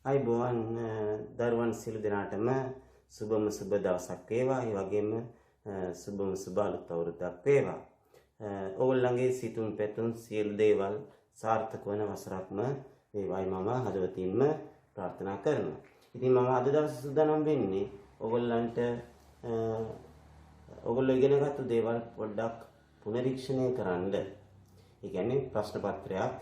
අයිබෝවන් දරුවන් සියලු දෙනාටම සුබම සුබ දවසක් වේවා. ඒ වගේම සුබම සුබ අලුත් අවුරුද්දක් වේවා. ඕගොල්ලන්ගේ සිතුම් පැතුම් සියලු දේවල් සාර්ථක වන වසරක්ම වේවායි මම හදවතින්ම ප්‍රාර්ථනා කරනවා. ඉතින් මම අද දවසේ සූදානම් වෙන්නේ ඕගොල්ලන්ට ඕගොල්ලෝ ඉගෙනගත්තු දේවල් පොඩ්ඩක් පුනරීක්ෂණය කරන්න. ඒ කියන්නේ ප්‍රශ්න පත්‍රයක්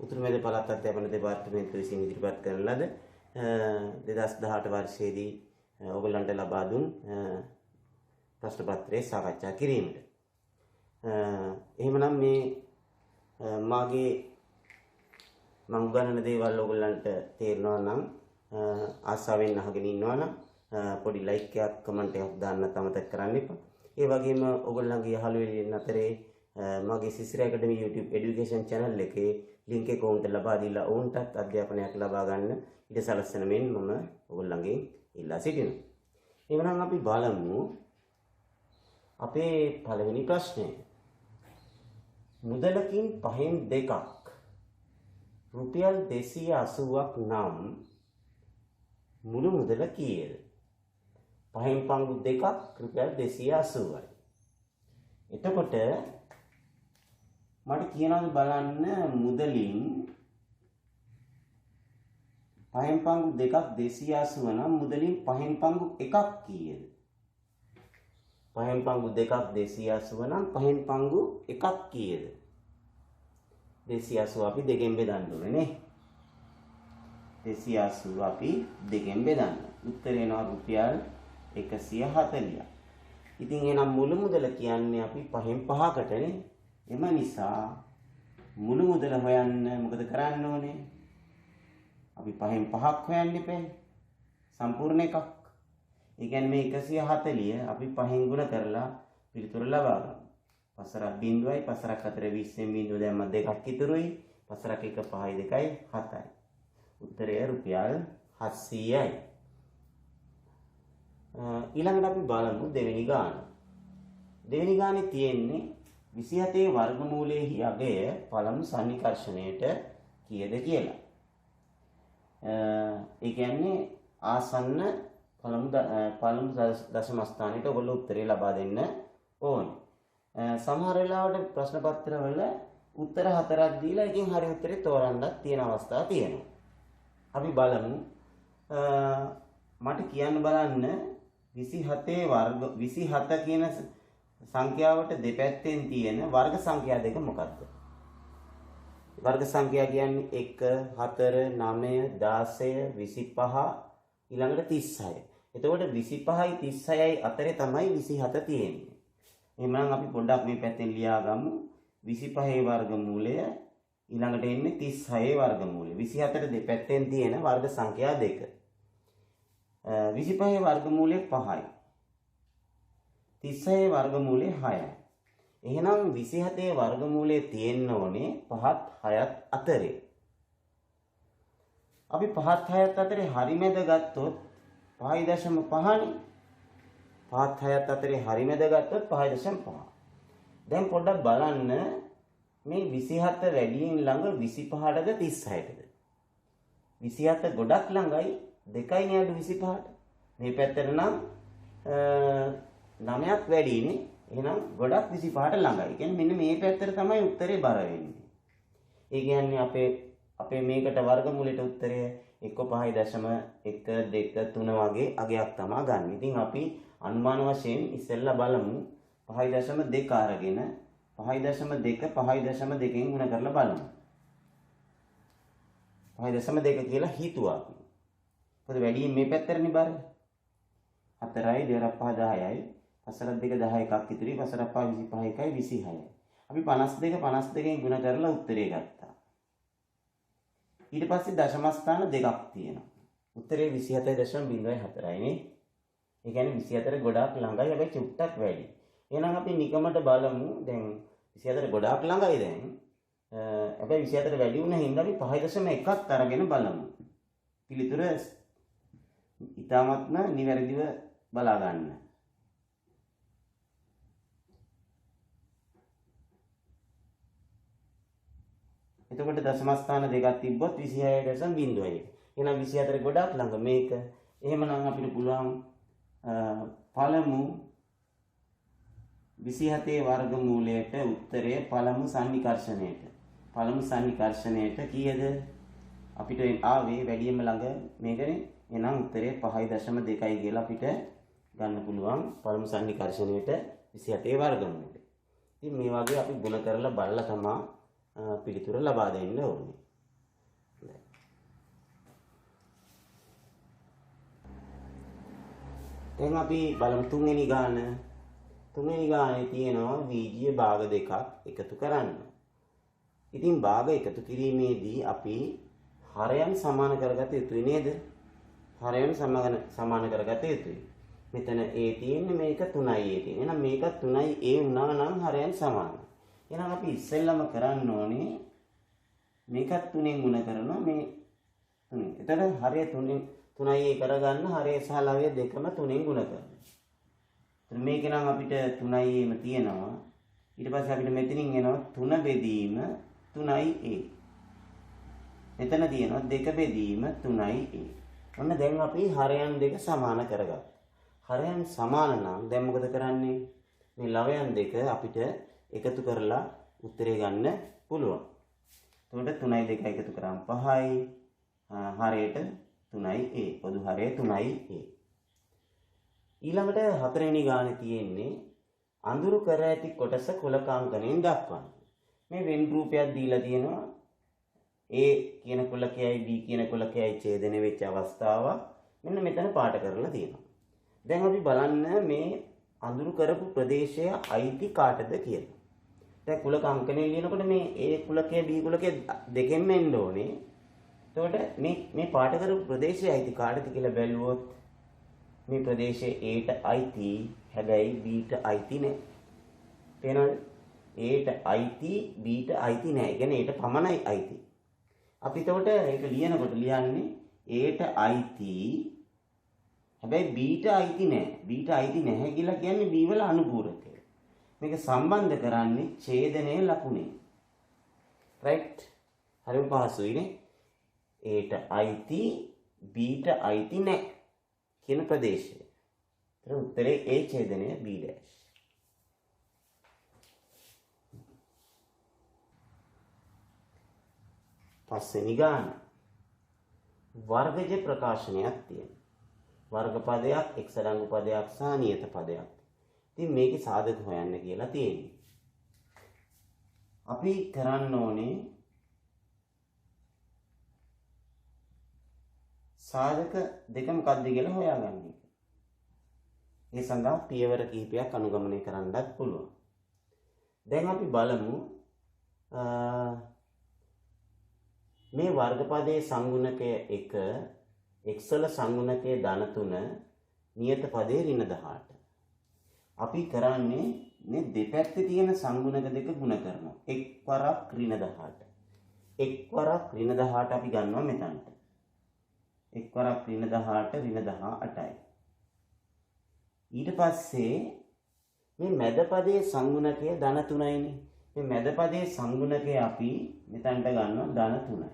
උතුරු මැද පළාත් අධ්‍යාපන දෙපාර්තමේන්තුව විසින් ඉදිරිපත් කරන ලද 2018 වර්ෂයේදී ඔයගොල්ලන්ට ලබා දුන් ප්‍රශ්න පත්‍රය සාකච්ඡා කිරීමට. එහෙමනම් මේ මාගේ මම උගන්වන දේවල් ඔයගොල්ලන්ට තේරෙනවා නම් ආසාවෙන් අහගෙන ඉන්නවා නම් පොඩි ලයික් එකක් කමෙන්ට් එකක් දාන්න අමතක කරන්න එපා. ඒ වගේම ඔයගොල්ලන්ගේ යහළුවෙන් අතරේ මගේ සිසිර ඇකඩමි YouTube education channel එකේ link එක උන්ට ලබා දීලා උන්ටත් අධ්‍යාපනයක් ලබා ගන්න ඉඩ සලස්වන මෙන් මම ඔයගොල්ලන්ගෙන් ඉල්ලා සිටිනවා. එවනම් අපි බලමු අපේ පළවෙනි ප්‍රශ්නය. මුදලකින් පහෙන් දෙකක් රුපියල් 280ක් නම් මුළු මුදල කීයද? පහෙන් පංගු දෙකක් රුපියල් 280යි. එතකොට මට කියනවාද බලන්න මුදලින් පහෙන් පංගු දෙකක් 280 නම් මුදලින් පහෙන් පංගු එකක් කීයද? පහෙන් පංගු දෙකක් 280 නම් පහෙන් පංගු එකක් කීයද? 280 අපි දෙකෙන් බෙදන්න ඕනේ නේ. 280 අපි දෙකෙන් බෙදන්න. උත්තරේ එනවා රුපියල් 140ක්. ඉතින් එහෙනම් මුළු මුදල කියන්නේ අපි පහෙන් පහකටනේ. එම නිසා මුළු මුදල හොයන්න මොකද කරන්න ඕනේ? අපි පහෙන් පහක් හොයන්න ඉපේ. සම්පූර්ණ එකක්. ඒ කියන්නේ මේ 140 අපි පහෙන් ගුණ කරලා පිළිතුර ලබා ගන්න. පසරක් බිඳුවයි පසරක් අතර 20න් බිඳුව දැම්ම දෙකක් ඉතුරුයි. පසරක් 1 5යි 2යි 7යි. උත්තරය රුපියල් 700යි. ඊළඟට අපි බලමු දෙවෙනි ගාන. දෙවෙනි ගානේ තියෙන්නේ 27 වර්ගමූලයේ අගය පළමු සන්නිකර්ෂණයට කීයද කියලා. ඒ කියන්නේ ආසන්න පළමු දශම ස්ථානයට ඔයගොල්ලෝ උත්තරේ ලබා දෙන්න ඕනේ. සමහර වෙලාවට ප්‍රශ්න පත්‍රවල උත්තර 4ක් දීලා එකකින් හරි උත්තරේ තෝරන්නත් තියෙන අවස්ථා තියෙනවා. අපි බලමු. මට කියන්න බලන්න 27 කියන සංඛ්‍යාවට දෙපැත්තෙන් තියෙන වර්ග සංඛ්‍යා දෙක මොකක්ද? වර්ග සංඛ්‍යා කියන්නේ 1 4 9 16 25 ඊළඟට 36. එතකොට 25යි 36යි අතරේ තමයි 27 තියෙන්නේ. එහෙනම් අපි පොඩ්ඩක් මේ පැත්තෙන් ලියාගමු. 25 වර්ගමූලය ඊළඟට එන්නේ 36 වර්ගමූලය. 24 දෙපැත්තෙන් තියෙන වර්ග සංඛ්‍යා දෙක. 25 වර්ගමූලය 5යි. 36 වර්ගමූලය 6යි. එහෙනම් 27 වර්ගමූලයේ තියෙන්න ඕනේ 5ත් 6ත් අතරේ. අපි 5ත් 6ත් අතරේ හරිමැද ගත්තොත් 5.5නේ. 5ත් 6ත් අතරේ හරිමැද ගත්තොත් 5.5. දැන් පොඩ්ඩක් බලන්න මේ 27 වැඩියෙන් ළඟ 25ටද 36ටද? 27 ගොඩක් ළඟයි 2යි නේද 25ට. මේ පැත්තට නම් 9ක් වැඩිනේ. එහෙනම් ගොඩක් 25ට ළඟයි. කියන්නේ මෙන්න මේ පැත්තට තමයි උත්තරේ බර වෙන්නේ. ඒ කියන්නේ අපේ මේකට වර්ගමූලයට උත්තරය 1.5.1 2 3 වගේ අගයක් තමයි ගන්න. ඉතින් අපි අනුමාන වශයෙන් ඉස්සෙල්ලා බලමු 5.2 අරගෙන 5.2 5.2කින් ගුණ කරලා බලමු. 5.2 කියලා හිතුවා අපි. මොකද වැඩියෙන් මේ පැත්තටනේ බර. 4යි 2 5 10යි. පසරක් 2 10 එකක් ඉතුරුයි. පසරක් 5 25 එකයි 26යි. අපි 52 52කින් ගුණ කරලා උත්තරේ ගත්තා. ඊට පස්සේ දශම ස්ථාන දෙකක් තියෙනවා. උත්තරේ 27.04යි නේ. ඒ කියන්නේ 24 ගොඩාක් ළඟයි හැබැයි චුට්ටක් වැඩි. එහෙනම් අපි නිකමට බලමු දැන් 24 ගොඩාක් ළඟයි දැන්. හැබැයි 24 වැඩි වුණ හින්දා අපි 5.1ක් අරගෙන බලමු. පිළිතුර ඉතාමත්ම නිවැරදිව බලා ගන්න. එතකොට දශම ස්ථාන දෙකක් තිබ්බොත් 26.0යි. එහෙනම් 24 ගොඩක් ළඟ මේක. එහෙමනම් අපිට පුළුවන් පළමු 27 වර්ගමූලයට උත්තරය පළමු සන්නිකර්ෂණයට. පළමු සන්නිකර්ෂණයට කීයද? අපිට ආවේ වැඩියෙන්ම ළඟ මේකනේ. එහෙනම් උත්තරේ 5.2 කියලා අපිට ගන්න පුළුවන් පළමු සන්නිකර්ෂණයට 27 වර්ගමූලයට. ඉතින් මේ වගේ අපි ගුණ කරලා බලලා තමයි පිළිතුර ලබා දෙන්න ඕනේ. දැන් අපි බලමු තුන්වෙනි ගාන. තුන්වෙනි ගානේ තියෙනවා බීජීය භාග දෙකක් එකතු කරන්න. ඉතින් භාග එකතු කිරීමේදී අපි හරයන් සමාන කරගත යුතුයි නේද? හරයන් සමාන කරගත යුතුයි. මෙතන A තියෙන්නේ මේක 3යි A තියෙන්නේ. එහෙනම් මේක 3යි A වුණා නම් හරයන් සමානයි. එහෙනම් අපි ඉස්සෙල්ලම කරන්න ඕනේ මේකත් 3ෙන් ගුණ කරනවා මේ 3. එතකොට හරය 3යි A කරගන්න හරය සහ ලවය දෙකම 3ෙන් ගුණ කරනවා. එතකොට මේක නම් අපිට 3යි A ම තියෙනවා. ඊට පස්සේ අපිට මෙතනින් එනවා 3 බෙදීම 3යි A. මෙතන තියෙනවා 2 බෙදීම 3යි A. ඔන්න දැන් අපි හරයන් දෙක සමාන කරගත්තා. හරයන් සමාන නම් දැන් මොකද කරන්නේ? මේ ලවයන් දෙක අපිට එකතු කරලා උත්තරේ ගන්න පුළුවන්. එතකොට 3යි 2යි එකතු කරාම 5යි. හරයට 3යි A. පොදු හරය 3යි A. ඊළඟට හතරවෙනි ගානේ තියෙන්නේ අඳුරු කර ඇති කොටස කුලකාංකණයෙන් දක්වන්න. මේ වෙන් රූපයක් දීලා තියෙනවා. A කියන කුලකයයි B කියන කුලකයයි ඡේදනය වෙච්ච අවස්ථාවක් මෙන්න මෙතන පාට කරලා තියෙනවා. දැන් අපි බලන්න මේ අඳුරු කරපු ප්‍රදේශය අයිති කාටද කියලා. දැන් කුලක අංකණය ලියනකොට මේ A කුලකය B කුලකය දෙකෙන්ම එන්න ඕනේ. එතකොට මේ පාට කරපු ප්‍රදේශය අයිති කාටද කියලා බැලුවොත් මේ ප්‍රදේශය Aට අයිති හැබැයි Bට අයිති නෑ. පේනවද? Aට අයිති Bට අයිති නෑ. ඒ කියන්නේ Aට පමණයි අයිති. අපි එතකොට ඒක ලියනකොට ලියන්නේ Aට අයිති හැබැයි Bට අයිති නෑ. Bට අයිති නැහැ කියලා කියන්නේ B වල අනුපූරකය. මේක සම්බන්ධ කරන්නේ ඡේදනයේ ලකුණේ. රයිට්? හරිම පහසුයිනේ. Aට අයිති Bට අයිති නෑ කියන ප්‍රදේශය. ඒතර උත්තරේ A ඡේදනය B'. පස්වෙනි ගාන. වර්ගජ ප්‍රකාශනයක් තියෙනවා. වර්ග පදයක්, එක් සඩංගු පදයක් සහ නියත පදයක්. ඉතින් මේකේ සාධක හොයන්න කියලා තියෙන්නේ. අපි කරන්න ඕනේ සාධක දෙක මොකක්ද කියලා හොයාගන්න එක. ඒ සඳහා පියවර කිහිපයක් අනුගමනය කරන්නත් පුළුවන්. දැන් අපි බලමු මේ වර්ගපදයේ සංගුණකය 1 x වල සංගුණකයේ ධන 3 නියත පදයේ ඍණ 18. අපි කරන්නේ මේ දෙපැත්තේ තියෙන සංගුණක දෙක ගුණ කරනවා. එක් වරක් ඍණ 18. එක් වරක් ඍණ 18 අපි ගන්නවා මෙතනට. එක් වරක් ඍණ 18 ඍණ 18යි. ඊට පස්සේ මේ මැද පදයේ සංගුණකය ධන 3යිනේ. මේ මැද පදයේ සංගුණකය අපි මෙතනට ගන්නවා ධන 3යි.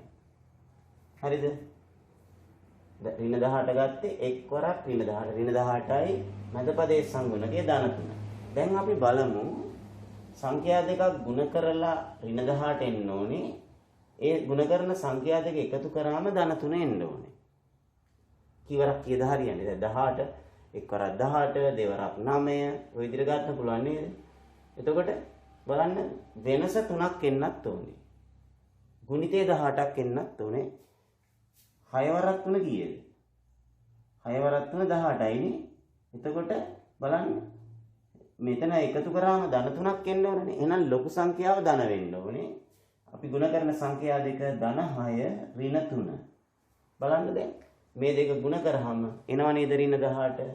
හරිද? ඍණ 18 ගත්තේ එක් වරක් ඍණ 18. ඍණ 18යි මැද පදයේ සංගුණකය ධන 3යි. දැන් අපි බලමු සංඛ්‍යා දෙකක් ගුණ කරලා ඍණ 18 එන්න ඕනේ. ඒ ගුණ කරන සංඛ්‍යා දෙක එකතු කරාම ධන 3 එන්න ඕනේ. කීවරක් කීයද හරියන්නේ? දැන් 18 එක් වරක් 18 දෙවරක් 9 ඔය විදිහට ගන්න පුළුවන් නේද? එතකොට බලන්න වෙනස 3ක් එන්නත් ඕනේ. ගුණිතේ 18ක් එන්නත් ඕනේ. 6 වරක් 3 කීයද? 6 වරක් 3 18යිනේ. එතකොට බලන්න මෙතන එකතු කරාම ධන 3ක් එන්න ඕනේ. එහෙනම් ලොකු සංඛ්‍යාව ධන වෙන්න ඕනේ. අපි ගුණ කරන සංඛ්‍යා දෙක ධන 6 ඍණ 3. බලන්න දැන් මේ දෙක ගුණ කරාම එනවා නේද ඍණ 18.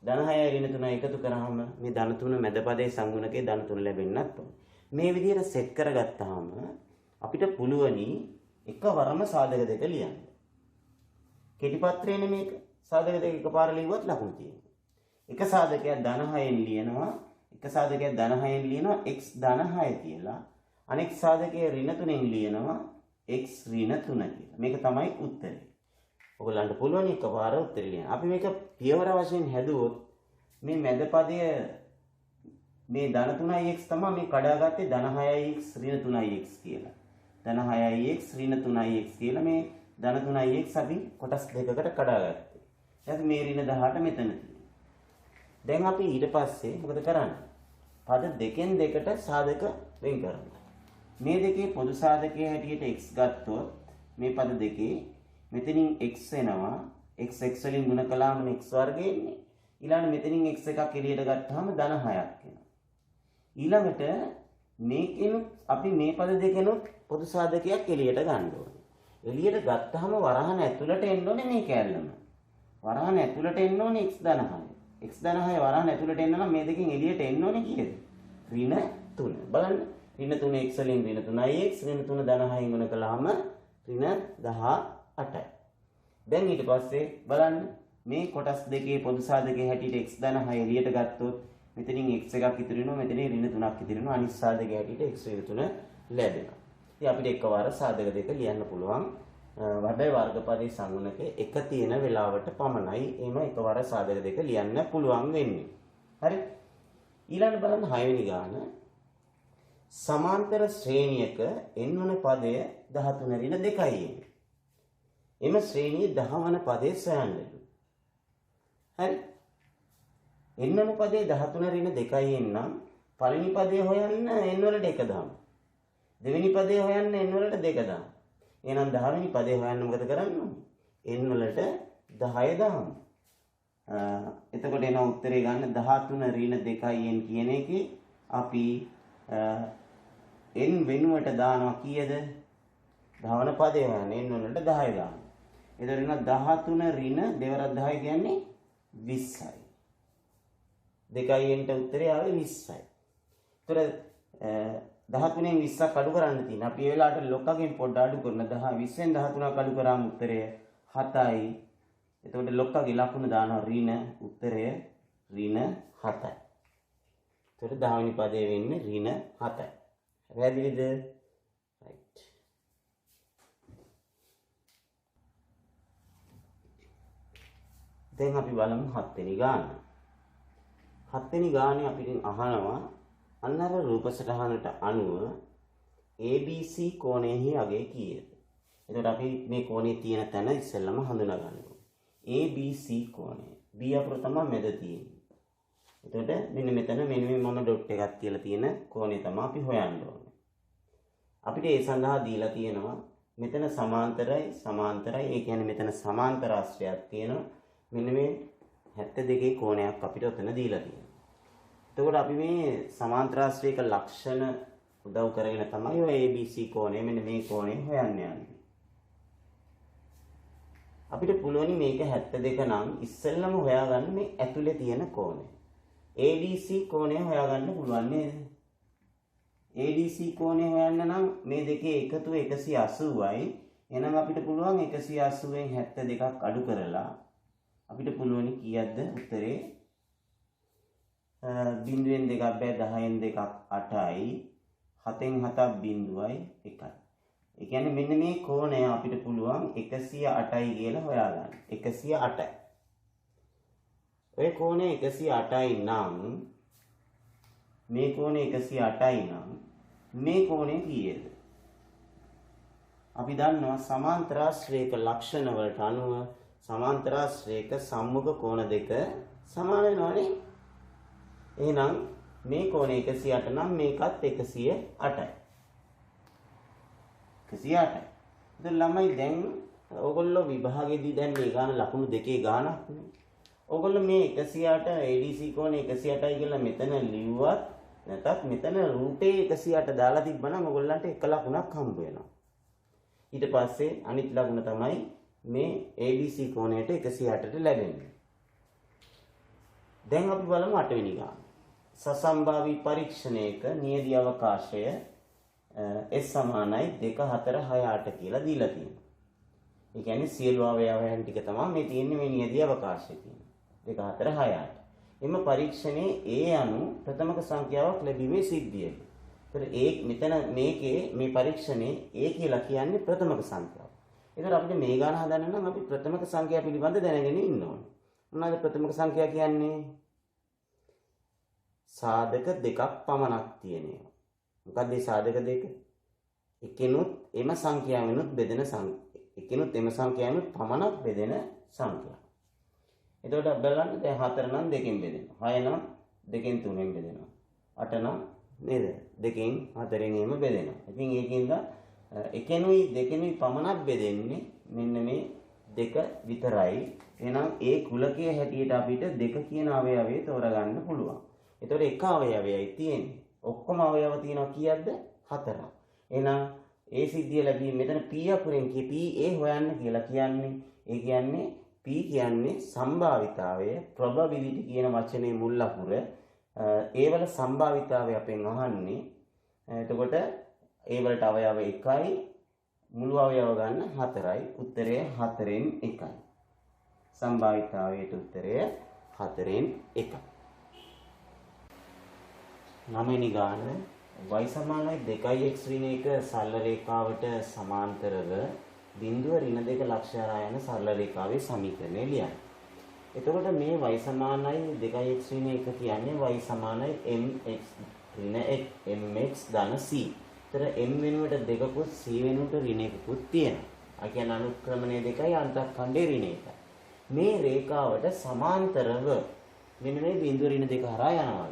ධන 6 ඍණ 3 එකතු කරාම මේ ධන 3 මැද පදයේ සංගුණකේ ධන 3 ලැබෙන්නත් ඕනේ. මේ විදිහට සෙට් කරගත්තාම අපිට පුළුවනි එකවරම සාධක දෙක ලියන්න. කෙටි පත්‍රයනේ මේක. සාධක දෙක එකපාර ලියුවත් ලකුණු තියෙනවා. එක සාධකයක් ධන 6ෙන් ලියනවා. එක සාධකයක් ධන 6ෙන් ලියනවා x ධන 6 කියලා. අනෙක් සාධකයේ ඍණ 3ෙන් ලියනවා x ඍණ 3 කියලා. මේක තමයි උත්තරේ. ඔයගලන්ට පුළුවන් එකපාර උත්තර ලියන්න. අපි මේක පියවර වශයෙන් හැදුවොත් මේ මැද පදය මේ ධන 3x තමයි මේ කඩාගත්තේ ධන 6x ඍණ 3x කියලා. ධන 6x ඍණ 3x කියලා මේ ධන 3x අපි කොටස් දෙකකට කඩාගත්තා. ඊට මේ ඍණ 18 මෙතන තියෙනවා. දැන් අපි ඊට පස්සේ මොකද කරන්නේ? පද දෙකෙන් දෙකට සාධක වෙන් කරනවා. මේ දෙකේ පොදු සාධකයේ හැටියට x ගත්තොත් මේ පද දෙකේ මෙතනින් x එනවා. x වලින් ගුණ කළාම x වර්ගය එන්නේ. ඊළඟ මෙතනින් x එකක් එළියට ගත්තාම ධන 6ක් එනවා. ඊළඟට මේකෙන් අපි මේ පද දෙකෙනුත් පොදු සාධකයක් එළියට ගන්න ඕනේ. එළියට ගත්තාම වරහන ඇතුළට එන්න ඕනේ මේ කැලලම. වරහන ඇතුළට එන්න ඕනේ x ධන 6. x ධන 6 වරහන ඇතුළට එන්න නම් මේ දෙකෙන් එළියට එන්න ඕනේ කීයද? ඍණ 3. බලන්න. ඍණ 3 x වලින් ඍණ 3x ඍණ 3 ධන 6න් ගුණ කළාම ඍණ 18යි. දැන් ඊට පස්සේ බලන්න මේ කොටස් දෙකේ පොදු සාධකයේ හැටියට x ධන 6 එළියට ගත්තොත් මෙතනින් x එකක් ඉතුරු වෙනවා මෙතනින් ඍණ 3ක් ඉතුරු වෙනවා අනිත් සාධකයේ හැටියට x ඍණ 3 ලැබෙනවා. ඉතින් අපිට එකවර සාධක දෙක ලියන්න පුළුවන්. වඩේ වර්ගපදයේ සංගුණකේ එක තියෙන වෙලාවට පමණයි එම එකවර සාධක දෙක ලියන්න පුළුවන් වෙන්නේ. හරි? ඊළඟ බලන්න 6 වෙනි ගාන. සමාන්තර ශ්‍රේණියක n වන පදය 13 ඍණ 2යි. එම ශ්‍රේණියේ 10 වන පදයේ සොයන්නලු. හරි? n වන පදයේ 13 ඍණ 2යි නම් පළවෙනි පදයේ හොයන්න n වලට 1 දාමු. දෙවෙනි පදයේ හොයන්න n වලට 2 දාමු. එහෙනම් 10 වෙනි පදේ හොයන්න මොකද කරන්න ඕනේ? n වලට 10 දාමු. එතකොට එන උත්තරේ ගන්න 13 ඍණ 2යි n කියන එකේ අපි n වෙනුවට දානවා කීයද? 10 වන පදේ හොයන්න n වලට 10 දාමු. එතකොට එන 13 ඍණ 2 10 කියන්නේ 20යි. 2යි n ට උත්තරේ ආවේ 20යි. එතකොට 13න් 20ක් අඩු කරන්න තියෙනවා. අපි ඒ වෙලාවට ලොක්කගෙන් පොඩ්ඩ අඩු කරන 10 20ෙන් 13ක් අඩු කරාම උත්තරය 7යි. එතකොට ලොක්කගේ ලකුණ දානවා ඍණ උත්තරය ඍණ 7යි. එතකොට 10 වෙනි පදේ වෙන්නේ ඍණ 7යි. පැහැදිලිද? right. දැන් අපි බලමු 7 වෙනි ගාන. 7 වෙනි ගානේ අපිට අහනවා අන්නර රූප සටහනට අනුව ABC කෝණයෙහි අගය කීයද? එතකොට අපි මේ කෝණේ තියෙන තැන ඉස්සෙල්ලම හඳුනා ගන්න ඕනේ. ABC කෝණය. B අපර තමයි මැද තියෙන්නේ. එතකොට මෙන්න මෙතන මෙන්න මේ මම ඩොට් එකක් තියලා තියෙන කෝණය තමයි අපි හොයන්න ඕනේ. අපිට ඒ සඳහා දීලා තියෙනවා මෙතන සමාන්තරයි ඒ කියන්නේ මෙතන සමාන්තර ආශ්‍රයයක් තියෙනවා. මෙන්න මේ 72 කෝණයක් අපිට ඔතන දීලා තියෙනවා. එතකොට අපි මේ සමාන්තරාශ්‍රයක ලක්ෂණ උදව් කරගෙන තමයි ඔය ABC කෝණය මෙන්න මේ කෝණය හොයන්න යන්නේ. අපිට පුළුවන් මේක 72 නම් ඉස්සෙල්ලම හොයාගන්න මේ ඇතුලේ තියෙන කෝණය. ADC කෝණය හොයාගන්න පුළුවන් නේද? ADC කෝණය හොයන්න නම් මේ දෙකේ එකතුව 180යි. එහෙනම් අපිට පුළුවන් 180න් 72ක් අඩු කරලා අපිට පුළුවන් කීයක්ද උත්තරේ? බිඳුවෙන් දෙකක් බෑ 10න් දෙකක් 8යි 7න් 7ක් බිඳුවයි 1යි. ඒ කියන්නේ මෙන්න මේ කෝණය අපිට පුළුවන් 108යි කියලා හොයාගන්න. 108යි. ඔය කෝණය 108යි නම් මේ කෝණය 108යි නම් මේ කෝණය කීයද? අපි දන්නවා සමාන්තරාශ්‍රයක ලක්ෂණ වලට අනුව සමාන්තරාශ්‍රයක සම්මුඛ කෝණ දෙක සමාන වෙනවනේ. එහෙනම් මේ කෝණය 108 නම් මේකත් 108යි. 108යි. ඉතින් ළමයි දැන් ඕගොල්ලෝ විභාගෙදී දැන් මේ ගාන ලකුණු දෙකේ ගානක් නේ. ඕගොල්ලෝ මේ 108 ADC කෝණය 108යි කියලා මෙතන ලිව්වත් නැත්නම් මෙතන රූටේ 108 දාලා තිබ්බනම් ඕගොල්ලන්ට එක ලකුණක් හම්බ වෙනවා. ඊට පස්සේ අනිත් ලකුණ තමයි මේ ABC කෝණයට 108ට ලැබෙන්නේ. දැන් අපි බලමු 8 වෙනි ගාන. සසම්භාවී පරීක්ෂණයක නියදී අවකාශය S සමානයි 2 4 6 8 කියලා දීලා තියෙනවා. ඒ කියන්නේ සියලු අවයවයන් ටික තමයි මේ තියෙන්නේ මේ නියදී අවකාශයේ තියෙන්නේ. 2 4 6 8. එම පරීක්ෂණයේ A අනු ප්‍රථමක සංඛ්‍යාවක් ලැබීමේ සිද්ධියයි. ඒතර මෙතන මේකේ මේ පරීක්ෂණයේ A කියලා කියන්නේ ප්‍රථමක සංඛ්‍යාව. ඒතර අපිට මේ ගාන හදන්න නම් අපි ප්‍රථමක සංඛ්‍යා පිළිබඳ දැනගෙන ඉන්න ඕනේ. මොනවාද ප්‍රථමක සංඛ්‍යා කියන්නේ? සාධක දෙකක් පමණක් තියෙන ඒවා. මොකක්ද මේ සාධක දෙක? එකිනුත් එම සංඛ්‍යාවෙනුත් බෙදෙන එකිනුත් එම සංඛ්‍යාවෙනුත් පමණක් බෙදෙන සංඛ්‍යා. එතකොට බලන්න දැන් 4 නම් 2කින් බෙදෙනවා. 6 නම් 2කින් 3ෙන් බෙදෙනවා. 8 නම් නේද? 2කින් 4ෙන් එහෙම බෙදෙනවා. ඉතින් ඒකින්ද එකෙනුයි දෙකෙනුයි පමණක් බෙදෙන්නේ මෙන්න මේ දෙක විතරයි. එහෙනම් ඒ කුලකයේ හැටියට අපිට දෙක කියන අවයවය තෝරගන්න පුළුවන්. එතකොට එක අවයවයයි තියෙන්නේ. ඔක්කොම අවයව තියෙනවා කීයක්ද? 4ක්. එහෙනම් ඒ සිද්ධිය ලැබී මෙතන p අකුරෙන් p ඒ හොයන්න කියලා කියන්නේ. ඒ කියන්නේ p කියන්නේ සම්භාවිතාවය probability කියන වචනේ මුල් අකුර. ඒ වල සම්භාවිතාවය අපෙන් අහන්නේ. එතකොට ඒ වලට අවයව 1යි මුළු අවයව ගන්න 4යි. උත්තරය 4න් 1යි. සම්භාවිතාවයට උත්තරය 4න් 1යි. 9 වෙනි ගාන y සමානයි 2x ඍණ 1 සරල රේඛාවට සමාන්තරව බිඳුව ඍණ 2 ලක්ෂ හරහා යන සරල රේඛාවේ සමීකරණය ලියන්න. එතකොට මේ y සමානයි 2x ඍණ 1 කියන්නේ y සමානයි mx ඍණ 1 mx ධන c. ඒතර m වෙනුවට 2කුත් c වෙනුවට ඍණ 1කුත් තියෙනවා. ඒ කියන්නේ අනුක්‍රමණය 2යි අන්තක්ඛණ්ඩේ ඍණ 1යි. මේ රේඛාවට සමාන්තරව මෙන්න මේ බිඳුව ඍණ 2 හරහා යනවා.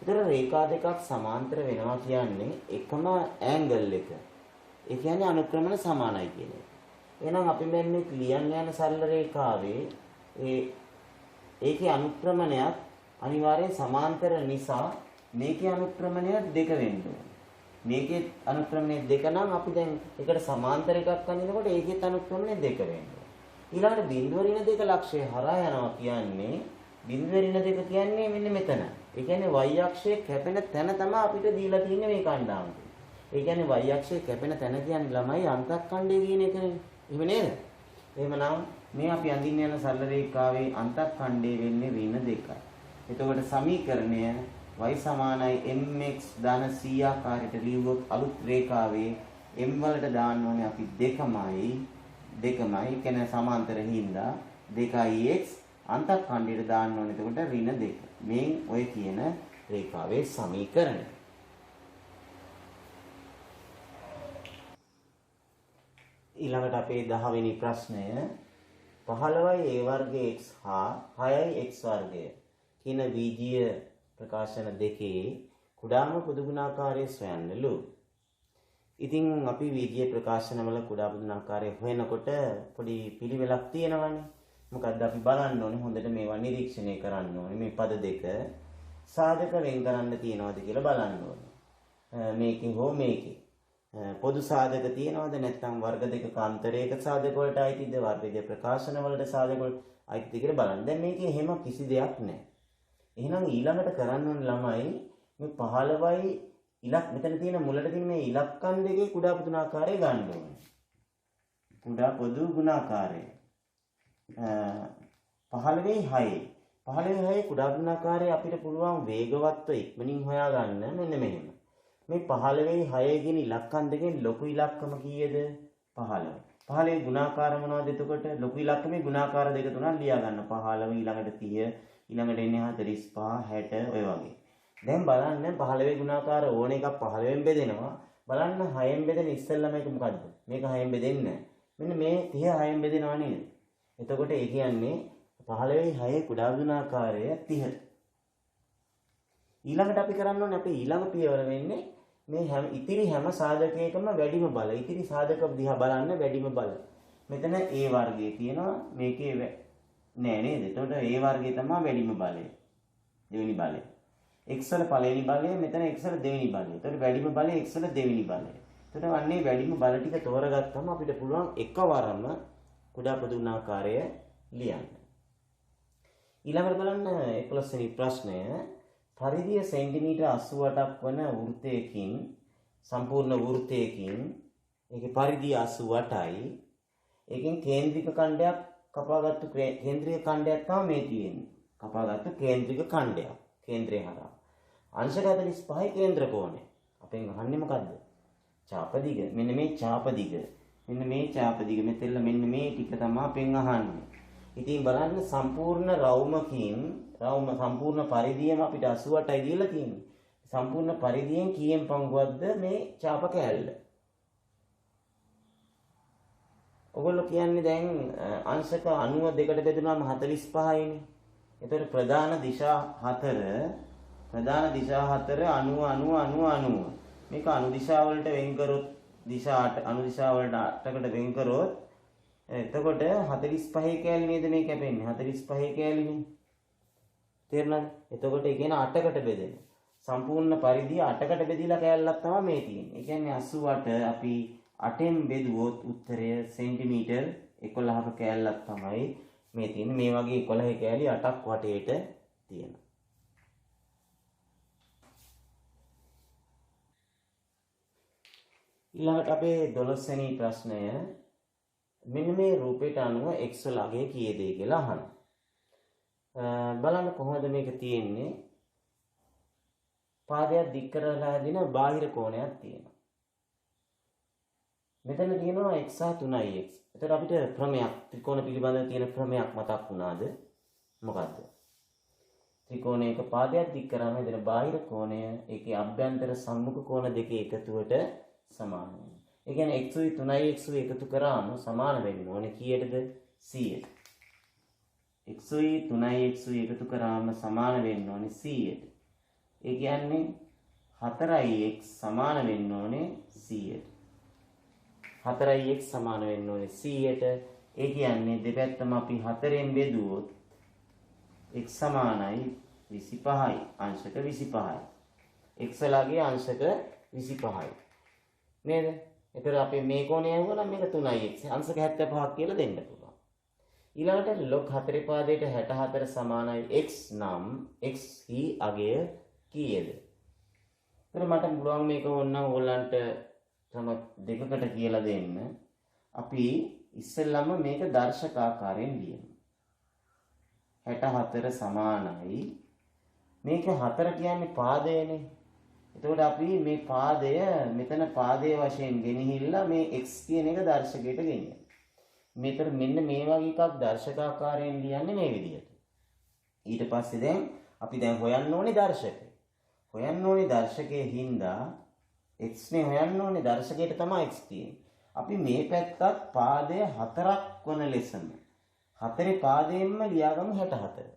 ඒතර රේඛා දෙකක් සමාන්තර වෙනවා කියන්නේ එකම ඇන්ගල් එක. ඒ කියන්නේ අනුක්‍රමණ සමානයි කියන එක. එහෙනම් අපි මෙන්න ලියන්න යන සරල රේඛාවේ ඒකේ අනුක්‍රමණයත් අනිවාර්යෙන් සමාන්තර නිසා මේකේ අනුක්‍රමණය 2 වෙන්න ඕනේ. මේකේ අනුක්‍රමණය 2 නම් අපි දැන් එකට සමාන්තර එකක් අඳිනකොට ඒකේ අනුක්‍රමණය 2 වෙන්න ඕනේ. ඊළඟට බිඳුව ඍණ 2 ලක්ෂය හරහා යනවා කියන්නේ බිඳුව ඍණ 2 කියන්නේ මෙන්න මෙතන. ඒ කියන්නේ y අක්ෂයේ කැපෙන තැන තමයි අපිට දීලා තියෙන්නේ මේ කණ්ඩායම. ඒ කියන්නේ y අක්ෂයේ කැපෙන තැන කියන්නේ ළමයි අන්තක්ඛණ්ඩය කියන එකනේ. එහෙම නේද? එහෙමනම් මේ අපි අඳින්න යන සරල රේඛාවේ අන්තක්ඛණ්ඩය වෙන්නේ ඍණ 2යි. එතකොට සමීකරණය y සමානයි mx ධන c ආකාරයට ලියුවොත් අලුත් රේඛාවේ m වලට දාන්න ඕනේ අපි 2යි කියන්නේ සමාන්තර හින්දා 2ix අන්තක්ඛණ්ඩයට දාන්න ඕනේ එතකොට ඍණ 2. මේ ඔය කියන රේඛාවේ සමීකරණය. ඊළඟට අපේ 10 වෙනි ප්‍රශ්නය 15යි a වර්ගයේ x හා 6යි x වර්ගය කියන බීජීය ප්‍රකාශන දෙකේ කුඩාම පොදු ගුණාකාරය සොයන්නලු. ඉතින් අපි බීජීය ප්‍රකාශන වල කුඩා පොදු ගුණාකාරය හොයනකොට පොඩි පිළිවෙලක් තියෙනවානේ. මොකද්ද අපි බලන්න ඕනේ හොඳට මේවා නිරීක්ෂණය කරන්න ඕනේ මේ පද දෙක සාධක වෙන් කරන්න තියනවාද කියලා බලන්න ඕනේ. මේකේ හෝ මේකේ පොදු සාධක තියනවාද නැත්නම් වර්ග දෙකක අන්තරයක සාධක වලට අයිතිද වර්ග දෙක ප්‍රකාශන වලට සාධක වලට අයිතිද කියලා බලන්න. දැන් මේකේ එහෙම කිසි දෙයක් නැහැ. එහෙනම් ඊළඟට කරන්න ඕන ළමයි මේ 15යි මෙතන තියෙන මුලට තියෙන මේ ඉලක්කම් දෙකේ කුඩා පොදු ගුණාකාරය ගන්න ඕනේ. කුඩා පොදු ගුණාකාරය 15යි කුඩා ගුණාකාරය අපිට පුළුවන් වේගවත්ව ඉක්මනින් හොයාගන්න මෙන්න මෙහෙම. මේ 15යි 6 කියන ඉලක්කම් දෙකෙන් ලොකු ඉලක්කම කීයද? 15. 15 ගුණාකාර මොනවද එතකොට? ලොකු ඉලක්කමේ ගුණාකාර දෙක තුනක් ලියා ගන්න. 15 ඊළඟට 30 ඊළඟට එන්නේ 45 60 ඔය වගේ. දැන් බලන්න 15 ගුණාකාර ඕන එකක් 15ෙන් බෙදෙනවා. බලන්න 6ෙන් බෙදෙන ඉස්සෙල්ලම එක මොකද්ද? මේක 6ෙන් බෙදෙන්නේ නැහැ. මෙන්න මේ 30 6ෙන් බෙදෙනවා නේද? එතකොට ඒ කියන්නේ 15යි 6 කුඩා ගුණාකාරය 30. ඊළඟට අපි කරන්න ඕනේ අපේ ඊළඟ පියවර වෙන්නේ මේ ඉතිරි හැම සාධකයකම වැඩිම බල. ඉතිරි සාධක දිහා බලන්න වැඩිම බල. මෙතන A වර්ගයේ තියෙනවා මේකේ නෑ නේද? එතකොට A වර්ගයේ තමයි වැඩිම බලය. දෙවෙනි බලය. x වල පළවෙනි බලය මෙතන x වල දෙවෙනි බලය. එතකොට වැඩිම බලය x වල දෙවෙනි බලය. එතකොට අන්නේ වැඩිම බල ටික තෝරගත්තම අපිට පුළුවන් එකවරම කුඩා පොදු ගුණාකාරය ලියන්න. ඊළඟට බලන්න 11 වෙනි ප්‍රශ්නය පරිධිය සෙන්ටිමීටර් 88ක් වන වෘත්තයකින් සම්පූර්ණ වෘත්තයකින් ඒකේ පරිධිය 88යි. ඒකෙන් කේන්ද්‍රික ඛණ්ඩයක් කපාගත්තු කේන්ද්‍රීය ඛණ්ඩයක් තමයි මේ තියෙන්නේ. කපාගත්තු කේන්ද්‍රික ඛණ්ඩයක් කේන්ද්‍රය හරහා. අංශක 45යි කේන්ද්‍ර කෝණය. අපෙන් අහන්නේ මොකද්ද? චාප දිග. මෙන්න මේ චාප දිග. මෙන්න මේ චාප දිග මෙතෙල්ල මෙන්න මේ ටික තමයි අපෙන් අහන්නේ. ඉතින් බලන්න සම්පූර්ණ රවුමකින් සම්පූර්ණ පරිධියම අපිට 88යි දීලා තියෙන්නේ. සම්පූර්ණ පරිධියෙන් කීයෙන් පංගුවක්ද මේ චාප කෑල්ල? ඔයගොල්ලෝ කියන්නේ දැන් අංශක 92කට බෙදුනම 45යිනේ. එතකොට ප්‍රධාන දිශා 4 90 මේක අනු දිශා වලට වෙන් කරොත් අනු දිශා වලට 8කට වෙන් කරොත් එතකොට 45 කෑලි නේද මේ කැපෙන්නේ 45 කෑලිනේ. තේරුණාද? එතකොට ඒ කියන්නේ 8කට බෙදෙන. සම්පූර්ණ පරිධිය 8කට බෙදීලා කෑල්ලක් තමයි මේ තියෙන්නේ. ඒ කියන්නේ 88 අපි 8න් බෙදුවොත් උත්තරය සෙන්ටිමීටර් 11ක කෑල්ලක් තමයි මේ තියෙන්නේ. මේ වගේ 11 කෑලි 8ක් වටේට තියෙනවා. ඊළඟට අපේ 12 වෙනි ප්‍රශ්නය මෙන්න මේ රූපයට අනුව x වල අගය කීයද කියලා අහනවා. බලන්න කොහොමද මේක තියෙන්නේ. පාදයක් දික් කරලා දින බාහිර කෝණයක් තියෙනවා. මෙතන තියෙනවා x සහ 3x. එතකොට අපිට ක්‍රමයක් ත්‍රිකෝණ පිළිබඳව තියෙන ක්‍රමයක් මතක් වුණාද? මොකද්ද? ත්‍රිකෝණයක පාදයක් දික් කරාම එතන බාහිර කෝණය ඒකේ අභ්‍යන්තර සම්මුඛ කෝණ දෙකේ එකතුවට සමාන වෙනවා. ඒ කියන්නේ x උයි 3x උයි එකතු කරාම සමාන වෙන්න ඕනේ කීයටද? 100ට. x උයි 3x උයි එකතු කරාම සමාන වෙන්න ඕනේ 100ට. ඒ කියන්නේ 4x සමාන වෙන්න ඕනේ 100ට. 4x සමාන වෙන්න ඕනේ 100ට. ඒ කියන්නේ දෙපැත්තම අපි 4ෙන් බෙදුවොත් x සමානයි 25යි. අංශක 25යි. x ලගේ අංශක 25යි. නේද? ඒතර අපි මේ කෝණය අහුවනම් මේක 3x අංශක 75ක් කියලා දෙන්න පුළුවන්. ඊළඟට log 4 පාදයට 64 සමානයි x නම් x හි අගය කීයද? ඒතර මට පුළුවන් මේක ඕනනම් ඕගොල්ලන්ට තම දෙකකට කියලා දෙන්න. අපි ඉස්සෙල්ලම මේක දර්ශක ආකාරයෙන් ලියමු. 64 සමානයි මේක 4 කියන්නේ පාදයනේ. එතකොට අපි මේ පාදය මෙතන පාදයේ වශයෙන් ගෙනහිල්ලා මේ x කියන එක දර්ශකයට ගෙනියනවා. මෙතන මෙන්න මේ වගේ එකක් දර්ශකාකාරයෙන් ලියන්නේ මේ විදිහට. ඊට පස්සේ දැන් අපි දැන් හොයන්න ඕනේ දර්ශකය. හොයන්න ඕනේ දර්ශකයේ හින්දා x නේ හොයන්න ඕනේ දර්ශකයට තමයි x තියෙන්නේ. අපි මේ පැත්තත් පාදය 4ක් වන ලෙසම 4 පාදයෙන්ම ලියාගමු 64.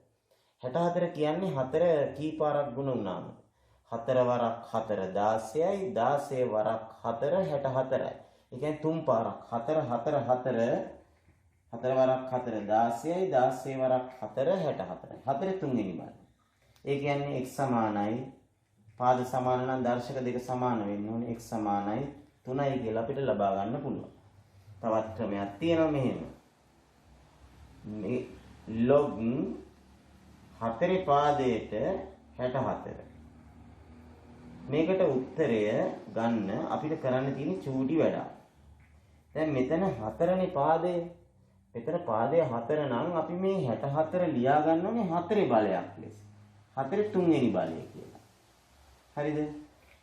64 කියන්නේ 4 කී පාරක් ගුණ වුණාම 4 වරක් 4 16යි 16 වරක් 4 64යි. ඒ කියන්නේ 3 පාරක් 4 4 4 4 වරක් 4 16යි 16 වරක් 4 64යි. 4 තුන්වෙනි බාර. ඒ කියන්නේ x සමානයි පාද සමාන නම් දර්ශක දෙක සමාන වෙන්න ඕනේ. x සමානයි 3යි කියලා අපිට ලබා ගන්න පුළුවන්. තවත් ක්‍රමයක් තියෙනවා මෙහෙම. මේ log 4 පාදයට 64. මේකට උත්තරය ගන්න අපිට කරන්න තියෙන චූටි වැඩක්. දැන් මෙතන 4නේ පාදය. මෙතන පාදය 4 නම් අපි මේ 64 ලියා ගන්න ඕනේ 4 බලයක් ලෙස. 4 තුන්වෙනි බලය කියලා. හරිද?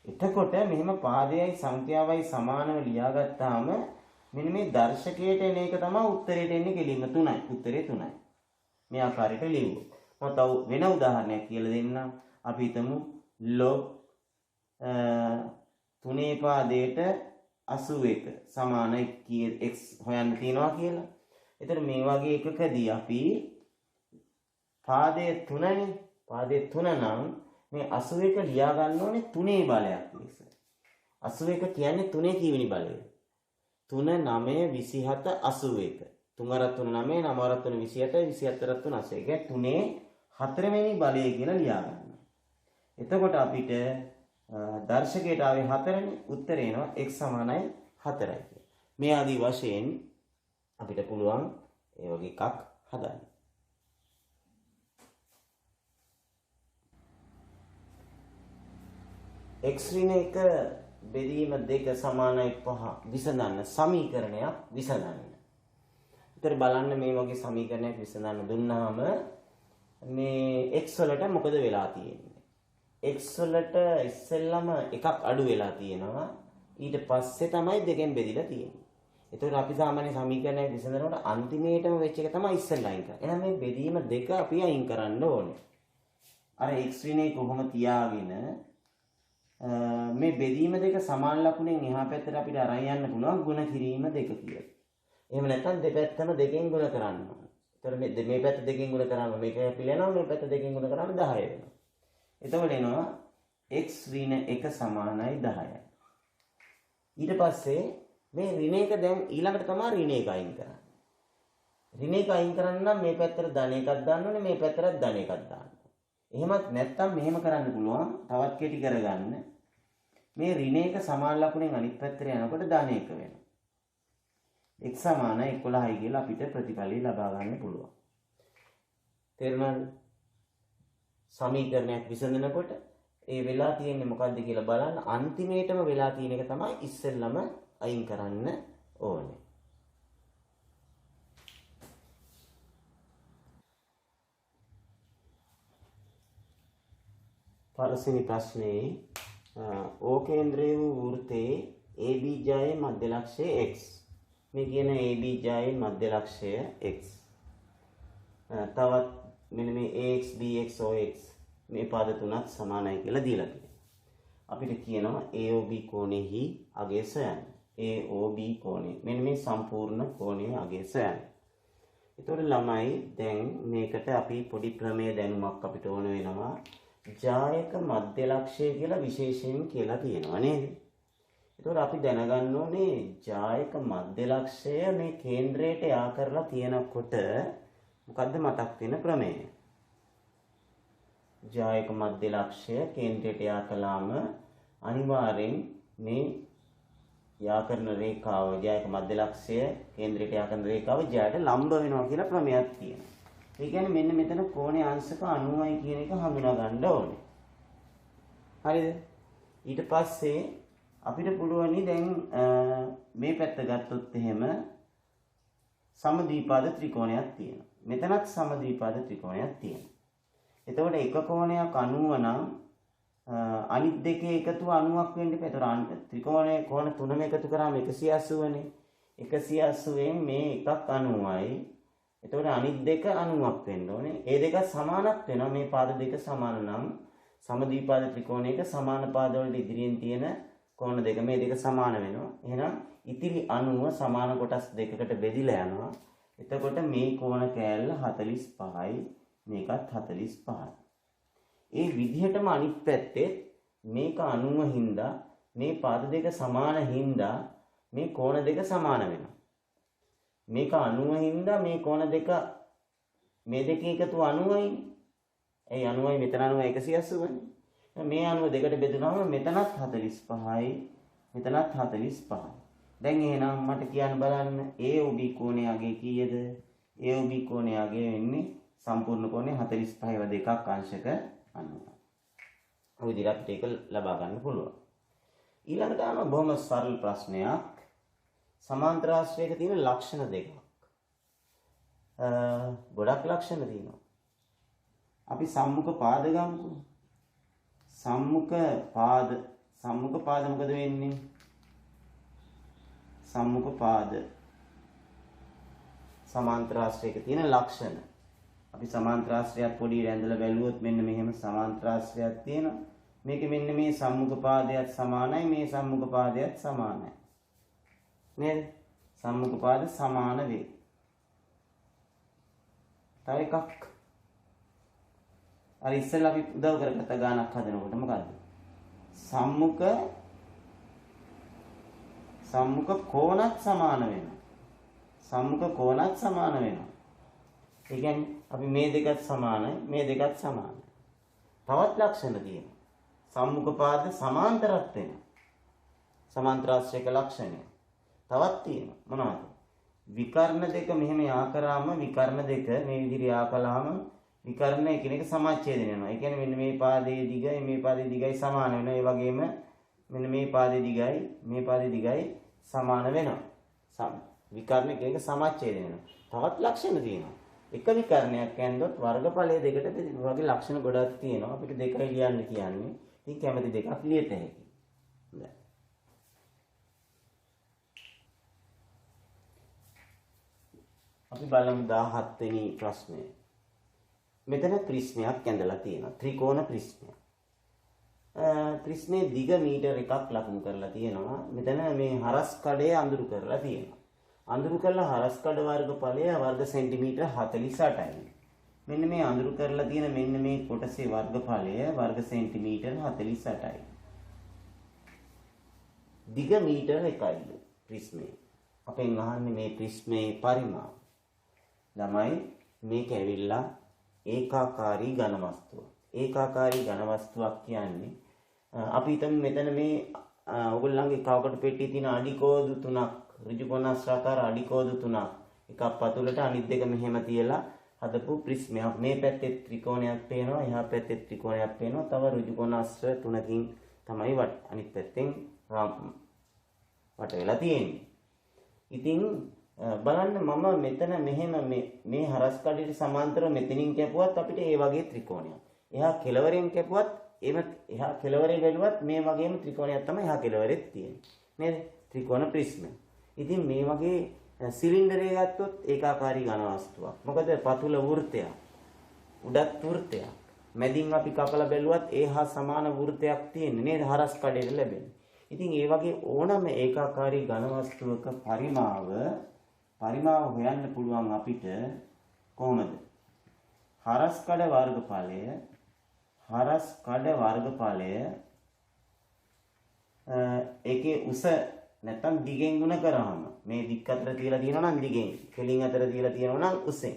එතකොට මෙහෙම පාදයයි සංඛ්‍යාවයි සමානව ලියාගත්තාම මෙන්න මේ දර්ශකයට එන එක තමයි උත්තරයට එන්නේ කෙලින්ම 3යි. උත්තරේ 3යි. මේ ආකාරයට ලියුවොත්. මම තව වෙන උදාහරණයක් කියලා දෙන්නම්. අපි හිතමු log 3 පාදයට 81 සමානයි x හොයන්න තියනවා කියලා. එතන මේ වගේ එකකදී අපි පාදයේ 3නේ. පාදයේ 3 නම් මේ 81 ලියා ගන්න ඕනේ 3 බලයක් ලෙස. 81 කියන්නේ 3 කීවෙනි බලය? 3 9 27 81. 3 අරත් 3 9 9 අරත් 3 27 27 අරත් 3 81. 3 4වෙනි බලය කියලා ලියා ගන්න. එතකොට අපිට දර්ශකයට ආවේ 4නේ. උත්තරේ එනවා x සමානයි 4යි කියලා. මේ ආදී වශයෙන් අපිට පුළුවන් ඒ වගේ එකක් හදන්න. x ඍණ 1 බෙදීම 2 සමානයි 5 විසඳන්න සමීකරණයක් විසඳන්න. ඒතර බලන්න මේ වගේ සමීකරණයක් විසඳන්න දුන්නාම මේ x වලට මොකද වෙලා තියෙන්නේ? x වලට ඉස්සෙල්ලම එකක් අඩු වෙලා තියෙනවා. ඊට පස්සේ තමයි දෙකෙන් බෙදිලා තියෙන්නේ. එතකොට අපි සාමාන්‍ය සමීකරණයක් විසඳනකොට අන්තිමේටම වෙච්ච එක තමයි ඉස්සෙල්ලා අයින් කරන්නේ. එහෙනම් මේ බෙදීම දෙක අපි අයින් කරන්න ඕනේ. අර x ඍණේ කොහොම තියාගෙන මේ බෙදීම දෙක සමාන ලකුණෙන් එහා පැත්තට අපිට අරන් යන්න පුළුවන් ගුණ කිරීම දෙක කියලා. එහෙම නැත්නම් දෙපැත්තම දෙකෙන් ගුණ කරන්න ඕනේ. එතකොට මේ පැත්ත දෙකෙන් ගුණ කරාම මේක පිළිනවා මේ පැත්ත දෙකෙන් ගුණ කරාම 10 වෙනවා. එතකොට එනවා x ඍණ 1 සමානයි 10යි. ඊට පස්සේ මේ ඍණ එක දැන් ඊළඟට තමයි ඍණ එක අයින් කරන්නේ. ඍණ එක අයින් කරන්න නම් මේ පැත්තට ධන එකක් දාන්න ඕනේ මේ පැත්තට ධන එකක් දාන්න. එහෙමත් නැත්නම් මෙහෙම කරන්න පුළුවන් තවත් කෙටි කරගන්න. මේ ඍණ එක සමාන ලකුණෙන් අනිත් පැත්තට යනකොට ධන එක වෙනවා. x සමානයි 11යි කියලා අපිට ප්‍රතිඵලය ලබා ගන්න පුළුවන්. තේරුණාද? සමීකරණයක් විසඳනකොට ඒ වෙලා තියෙන්නේ මොකද්ද කියලා බලන්න අන්තිමේටම වෙලා තියෙන එක තමයි ඉස්සෙල්ලම අයින් කරන්න ඕනේ. පළවෙනි ප්‍රශ්නේ O කේන්ද්‍රයේ වූ වෘත්තයේ AB ජායේ මධ්‍ය ලක්ෂය x. මේ කියන AB ජායේ මධ්‍ය ලක්ෂය x. තවත් මෙන්න මේ AX BX OX මේ පද තුනක් සමානයි කියලා දීලා තියෙනවා. අපිට කියනවා AOB කෝණෙහි අගය සොයන්න. AOB කෝණය. මෙන්න මේ සම්පූර්ණ කෝණයේ අගය සොයන්න. ඒතකොට ළමයි දැන් මේකට අපි පොඩි ප්‍රමේය දැනුමක් අපිට ඕන වෙනවා. ජායක මධ්‍ය ලක්ෂය කියලා විශේෂයෙන් කියලා තියෙනවා නේද? ඒතකොට අපි දැනගන්න ඕනේ ජායක මධ්‍ය ලක්ෂය මේ කේන්ද්‍රයට යා කරලා තියෙනකොට මොකද්ද මතක් වෙන ප්‍රමේය? ජායක මධ්‍ය ලක්ෂය කේන්ද්‍රයට යා කළාම අනිවාර්යෙන් මේ යා කරන රේඛාව ජායක මධ්‍ය ලක්ෂය කේන්ද්‍රයට යා කරන රේඛාව ජයට ලම්බ වෙනවා කියලා ප්‍රමේයක් තියෙනවා. ඒ කියන්නේ මෙන්න මෙතන කෝණයේ අංශක 90යි කියන එක හඳුනා ගන්න ඕනේ. හරිද? ඊට පස්සේ අපිට පුළුවනි දැන් මේ පැත්ත ගත්තොත් එහෙම සමද්විපාද ත්‍රිකෝණයක් තියෙනවා. මෙතනත් සමද්විපාද ත්‍රිකෝණයක් තියෙනවා. එතකොට එක කෝණයක් 90 නම් අනිත් දෙකේ එකතුව 90ක් වෙන්න එපා. ඒතර ත්‍රිකෝණයේ කෝණ තුනම එකතු කරාම 180නේ. 180න් මේ එකක් 90යි. එතකොට අනිත් දෙක 90ක් වෙන්න ඕනේ. ඒ දෙක සමානක් වෙනවා. මේ පාද දෙක සමාන නම් සමද්විපාද ත්‍රිකෝණයක සමාන පාදවලට ඉදිරියෙන් තියෙන කෝණ දෙක මේ දෙක සමාන වෙනවා. එහෙනම් ඉතිරි 90 සමාන කොටස් දෙකකට බෙදිලා යනවා. එතකොට මේ කෝණ කෑල්ල 45යි මේකත් 45යි. ඒ විදිහටම අනිත් පැත්තේ මේක 90 හින්දා මේ පාද දෙක සමාන හින්දා මේ කෝණ දෙක සමාන වෙනවා. මේක 90 හින්දා මේ කෝණ දෙක මේ දෙක එකතු 90යි. ඒ 90යි මෙතන 90 180නේ. මේ 90 දෙකට බෙදුනම මෙතනත් 45යි මෙතනත් 45යි. දැන් එහෙනම් මට කියන්න බලන්න AOB කෝණයේ අගය කීයද? AOB කෝණයේ අගය වෙන්නේ සම්පූර්ණ කෝණය 45 ව දෙකක් අංශක 90. ඔය විදිහට ඒක ලබා ගන්න පුළුවන්. ඊළඟට ආන බොහොම සරල ප්‍රශ්නයක්. සමාන්තර ආශ්‍රයක තියෙන ලක්ෂණ දෙකක්. ගොඩක් ලක්ෂණ තියෙනවා. අපි සම්මුඛ පාද ගමුකෝ. සම්මුඛ පාද මොකද වෙන්නේ? සම්මුඛ පාද සමාන්තර ආශ්‍රයක තියෙන ලක්ෂණ. අපි සමාන්තර ආශ්‍රයයක් පොඩි රැඳලා බැලුවොත් මෙන්න මෙහෙම සමාන්තර ආශ්‍රයයක් තියෙනවා. මේක මෙන්න මේ සම්මුඛ පාදයට සමානයි මේ සම්මුඛ පාදයට සමානයි. නේද? සම්මුඛ පාද සමාන වේ. තව එකක්. අර ඉස්සෙල්ලා අපි උදව් කරගත්ත ගානක් හදනකොට මොකද්ද? සම්මුඛ කෝණත් සමාන වෙනවා. සම්මුඛ කෝණත් සමාන වෙනවා. ඒ කියන්නේ අපි මේ දෙකත් සමානයි මේ දෙකත් සමානයි. තවත් ලක්ෂණ තියෙනවා. සම්මුඛ පාද සමාන්තරත් වෙනවා. සමාන්තර ආශ්‍රයක ලක්ෂණය. තවත් තියෙනවා. මොනවද? විකර්ණ දෙක මෙහෙම යා කරාම විකර්ණ දෙක මේ විදිහට යා කළාම විකර්ණ එකිනෙක සමාච්ඡේදනය වෙනවා. ඒ කියන්නේ මෙන්න මේ පාදයේ දිගයි මේ පාදයේ දිගයි සමාන වෙනවා. ඒ වගේම මෙන්න මේ පාදයේ දිගයි මේ පාදයේ දිගයි සමාන වෙනවා. විකර්ණ එකිනෙක සමාච්ඡේදනය වෙනවා. තවත් ලක්ෂණ තියෙනවා. එක විකර්ණයක් ඇන්දොත් වර්ගඵලය දෙකට බෙදෙනවා. වගේ ලක්ෂණ ගොඩක් තියෙනවා. අපිට දෙකයි ලියන්න කියන්නේ. ඉතින් කැමති දෙකක් ලියත හැකියි. අපි බලමු 17 වෙනි ප්‍රශ්නය. මෙතන ප්‍රිස්මයක් ඇඳලා තියෙනවා. ත්‍රිකෝණ ප්‍රිස්මයක්. ප්‍රිස්මේ දිග මීටර් 1ක් ලකුණු කරලා තියෙනවා. මෙතන මේ හරස් කඩේ අඳුරු කරලා තියෙනවා. අඳුරු කරලා හරස් කඩ වර්ගඵලය වර්ග සෙන්ටිමීටර් 48යි. මෙන්න මේ අඳුරු කරලා තියෙන මෙන්න මේ කොටසේ වර්ගඵලය වර්ග සෙන්ටිමීටර් 48යි. දිග මීටර් 1යි ප්‍රිස්මේ. අපෙන් අහන්නේ මේ ප්‍රිස්මේ පරිමාව. ළමයි මේක ඇවිල්ලා ඒකාකාරී ඝන වස්තුව. ඒකාකාරී ඝන වස්තුවක් කියන්නේ අපි හිතමු මෙතන මේ ඔයගොල්ලන්ගේ කවකට පෙට්ටියේ තියෙන අඩිකෝදු තුනක් ඍජු කොනස්ාකාර අඩිකෝදු තුනක් එකක් පතුලට අනිත් දෙක මෙහෙම තියලා හදපු ප්‍රිස්මයක්. මේ පැත්තේ ත්‍රිකෝණයක් පේනවා, එහා පැත්තේ ත්‍රිකෝණයක් පේනවා. තව ඍජු කොනස්ත්‍ර තුනකින් තමයි අනිත් පැත්තෙන් වට වෙලා තියෙන්නේ. ඉතින් බලන්න මම මෙතන මෙහෙම මේ හරස් කඩේට සමාන්තරව මෙතනින් කැපුවත් අපිට ඒ වගේ ත්‍රිකෝණයක්. එහා කෙළවරෙන් කැපුවත් එහා කෙළවරේ බැලුවත් මේ වගේම ත්‍රිකෝණයක් තමයි එහා කෙළවරෙත් තියෙන්නේ. නේද? ත්‍රිකෝණ ප්‍රිස්ම. ඉතින් මේ වගේ සිලින්ඩරේ ගත්තොත් ඒකාකාරී ඝන වස්තුවක්. මොකද පතුල වෘත්තයක්. උඩත් වෘත්තයක්. මැදින් අපි කපලා බැලුවත් ඒ හා සමාන වෘත්තයක් තියෙන්නේ නේද? හරස් කඩේට ලැබෙන්නේ. ඉතින් ඒ වගේ ඕනම ඒකාකාරී ඝන වස්තුවක පරිමාව හොයන්න පුළුවන් අපිට කොහොමද? හරස් කඩ වර්ගඵලය ඒකේ උස නැත්තම් දිගෙන් ගුණ කරාම මේ දික් අතර තියලා තියෙනවා නම් දිගෙන්, කෙලින් අතර තියලා තියෙනවා නම් උසෙන්.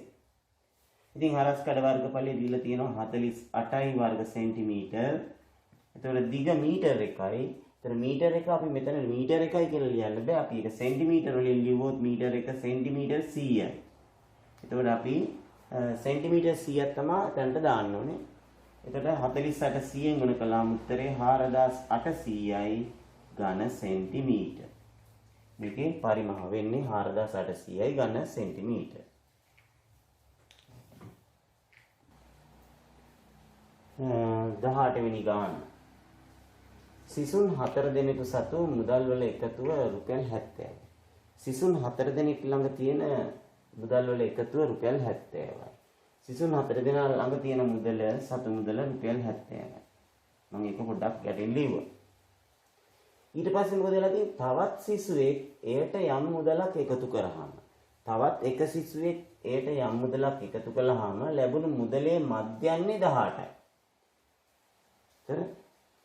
ඉතින් හරස් කඩ වර්ගඵලය දීලා තියෙනවා 48යි වර්ග සෙන්ටිමීටර්. එතකොට දිග මීටර් 1යි. එතන මීටර් එක අපි මෙතන මීටර් 1යි කියලා ලියන්න බෑ. අපි ඒක සෙන්ටිමීටර වලින් ලියුවොත් මීටර් 1 සෙන්ටිමීටර් 100යි. එතකොට අපි සෙන්ටිමීටර් 100ක් තමයි එතනට දාන්න ඕනේ. එතකොට 48 100ෙන් ගුණ කළාම උත්තරේ 4800යි ඝන සෙන්ටිමීටර්. මේකේ පරිමාව වෙන්නේ 4800යි ඝන සෙන්ටිමීටර්. 18 වෙනි ගාන. සිසුන් 4 දෙනෙකු සතු මුදල් වල එකතුව රුපියල් 70යි. සිසුන් 4 දෙනෙක් ළඟ තියෙන මුදල් වල එකතුව රුපියල් 70යි. සිසුන් 4 දෙනා ළඟ තියෙන සතු මුදල රුපියල් 70යි. මම ඒක පොඩ්ඩක් ගැටින් ලියුවා. ඊට පස්සේ මොකද වෙලා තියෙන්නේ? තවත් සිසුවෙක් එයට යම් මුදලක් එකතු කරාම තවත් එක සිසුවෙක් එයට යම් මුදලක් එකතු කළාම ලැබුණු මුදලේ මධ්‍යන්නේ 18යි.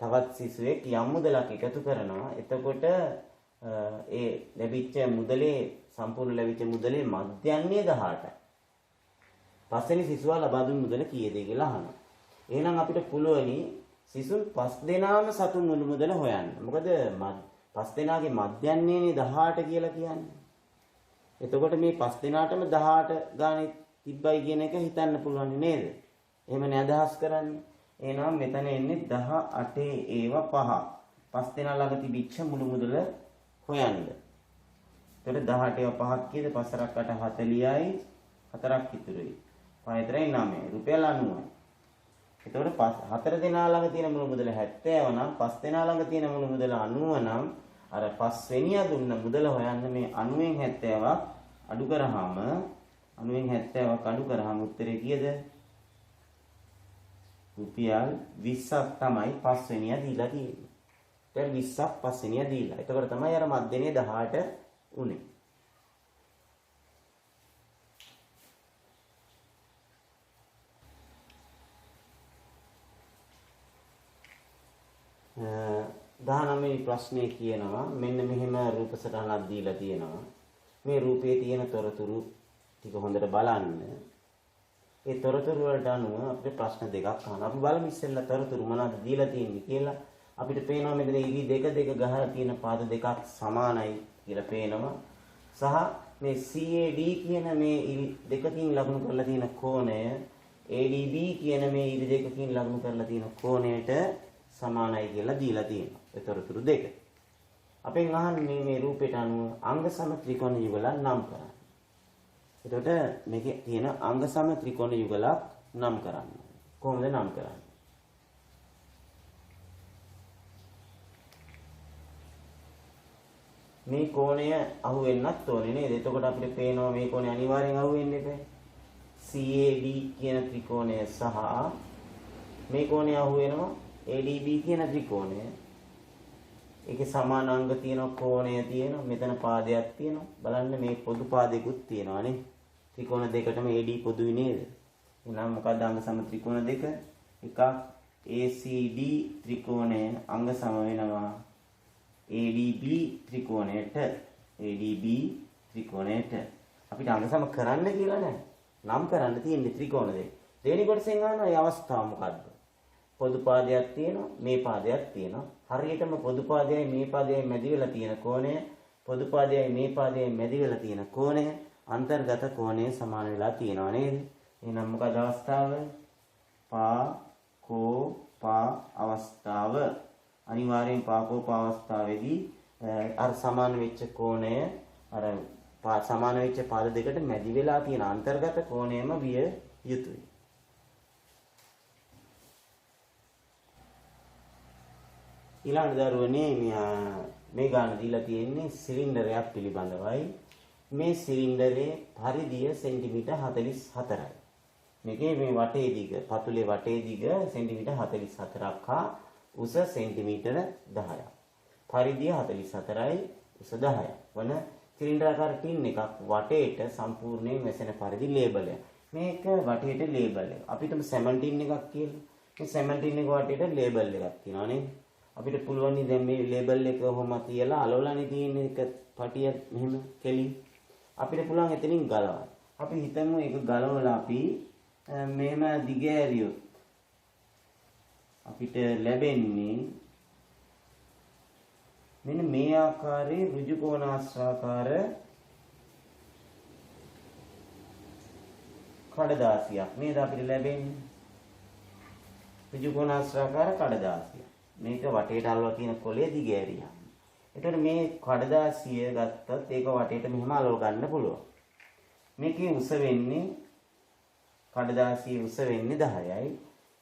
තවත් සිසුවෙක් යම් මුදලක් එකතු කරනවා. එතකොට ඒ ලැබිච්ච මුදලේ සම්පූර්ණ ලැබිච්ච මුදලේ මධ්‍යන්නේ 18යි. පස්වෙනි සිසුවා ලබා දුන් මුදල කීයද කියලා අහනවා. එහෙනම් අපිට පුළුවනි සිසුන් 5 දෙනාම සතු මුදල හොයන්න. මොකද 5 දෙනාගේ මධ්‍යන්නේනේ 18 කියලා කියන්නේ. එතකොට මේ 5 දෙනාටම 18 ගානේ තිබ්බයි කියන එක හිතන්න පුළුවන් නේද? එහෙමනේ අදහස් කරන්නේ. එහෙනම් මෙතන එන්නේ 18 ඒවා 5. 5 දෙනා ළඟ තිබිච්ච මුළු මුදල හොයන්න. එතකොට 18 ඒවා 5ක් කීයද? 5 8 40යි 4ක් ඉතුරුයි. 5 3 9 රුපියල් 90යි. එතකොට 4 දෙනා ළඟ තියෙන මුළු මුදල 70 නම් 5 දෙනා ළඟ තියෙන මුළු මුදල 90 නම් අර 5 වෙනියා දුන්න මුදල හොයන්න මේ 90න් 70ක් අඩු කරාම 90න් 70ක් අඩු කරාම උත්තරේ කීයද? රුපියල් 20ක් තමයි 5 වෙනියා දීලා තියෙන්නේ. රුපියල් 20ක් 5 වෙනියා දීලා. එතකොට තමයි අර මධ්‍යනේ 18 උනේ. දහනමේ ප්‍රශ්නේ කියනවා මෙන්න මෙහෙම රූප සටහනක් දීලා තියෙනවා. මේ රූපයේ තියෙන තොරතුරු ටික හොඳට බලන්න. ඒ තොරතුරු වලට අනුව අපිට ප්‍රශ්න දෙකක් අහනවා. අපි බලමු ඉස්සෙල්ලා තොරතුරු මොනවද දීලා තියෙන්නේ කියලා. අපිට පේනවා මෙතන ඉරි දෙක ගහලා තියෙන පාද දෙකක් සමානයි කියලා පේනවා. සහ මේ CAD කියන මේ ඉරි දෙකකින් ලකුණු කරලා තියෙන කෝණය ADB කියන මේ ඉරි දෙකකින් ලකුණු කරලා තියෙන කෝණයට සමානයි කියලා දීලා තියෙනවා. ඒ තොරතුරු දෙක. අපෙන් අහන්නේ මේ රූපයට අනුව අංග සම ත්‍රිකෝණ යුගලක් නම් කරන්න. එතකොට මේකේ තියෙන අංග සම ත්‍රිකෝණ යුගලක් නම් කරන්න. කොහොමද නම් කරන්නේ? මේ කෝණය අහු වෙන්නත් ඕනේ නේද? එතකොට අපිට පේනවා මේ කෝණය අනිවාර්යෙන් අහු වෙන්න එපා. CAD කියන ත්‍රිකෝණය සහ මේ කෝණය අහු වෙනවා ADB කියන ත්‍රිකෝණය. ඒකේ සමාන අංග තියෙනවා, කෝණය තියෙනවා, මෙතන පාදයක් තියෙනවා. බලන්න මේ පොදු පාදයකුත් තියෙනවා නේ. ත්‍රිකෝණ දෙකටම AD පොදුයි නේද? එහෙනම් මොකක්ද අංග සම ත්‍රිකෝණ දෙක? එකක් ACD ත්‍රිකෝණය අංග සම වෙනවා ADB ත්‍රිකෝණයට. ADB ත්‍රිකෝණයට අපිට අංග සම කරන්න කියලා නෑ. නම් කරන්න තියෙන්නේ ත්‍රිකෝණ දෙක. දෙවෙනි කොටසෙන් අහනවා මේ අවස්ථාව මොකද්ද? පොදු පාදයක් තියෙනවා, මේ පාදයක් තියෙනවා. හරියටම පොදු පාදයයි මේ පාදයයි මැදි වෙලා තියෙන කෝණය, පොදු පාදයයි මේ පාදයයි මැදි වෙලා තියෙන කෝණය, අන්තර්ගත කෝණය සමාන වෙලා තියෙනවා නේද? එහෙනම් මොකද අවස්ථාව? පා කෝ පා අවස්ථාව. අනිවාර්යෙන් පා කෝ පා අවස්ථාවේදී අර සමාන වෙච්ච කෝණය අර සමාන වෙච්ච පාද දෙකට මැදි වෙලා තියෙන අන්තර්ගත කෝණයම විය යුතුයි. ඊළඟ දරුවනේ මේ ගාන දීලා තියෙන්නේ සිලින්ඩරයක් පිළිබඳවයි. මේ සිලින්ඩරේ පරිධිය සෙන්ටිමීටර් 44යි. මේකේ මේ වටේ දිග, පතුලේ වටේ දිග සෙන්ටිමීටර් 44ක් හා උස සෙන්ටිමීටර් 10ක්. පරිධිය 44යි, උස 10යි. වන සිලින්ඩරාකාර ටින් එකක් වටේට සම්පූර්ණයෙන් වැසෙන පරිදි ලේබල් එක. මේක වටේට ලේබල් එක. අපිටම සැමන්ටින් එකක් කියලා. මේ සැමන්ටින් එක වටේට ලේබල් එකක් තියෙනවා නේ. අපිට පුළුවන් දැන් මේ ලේබල් එක කොහොම තියලා අලවලානේ තියෙන එක පටිය මෙහෙම කෙලින්. අපිට පුළුවන් එතනින් ගලවන්න. අපි හිතමු ඒක ගලවලා අපි මෙහෙම දිගෑරියොත් අපිට ලැබෙන්නේ මෙන්න මේ ආකාරයේ ඍජු කෝණාශ්‍රාකාර කඩදාසියක් නේද අපිට ලැබෙන්නේ. ඍජු කෝණාශ්‍රාකාර කඩදාසිය. මේක වටේට අලවලා තියෙන කොලේ දිගෑරියා. එතකොට මේ කඩදාසිය ගත්තත් ඒක වටේට මෙහෙම අලව ගන්න පුළුවන්. මේකේ උස වෙන්නේ කඩදාසියේ උස වෙන්නේ 10යි.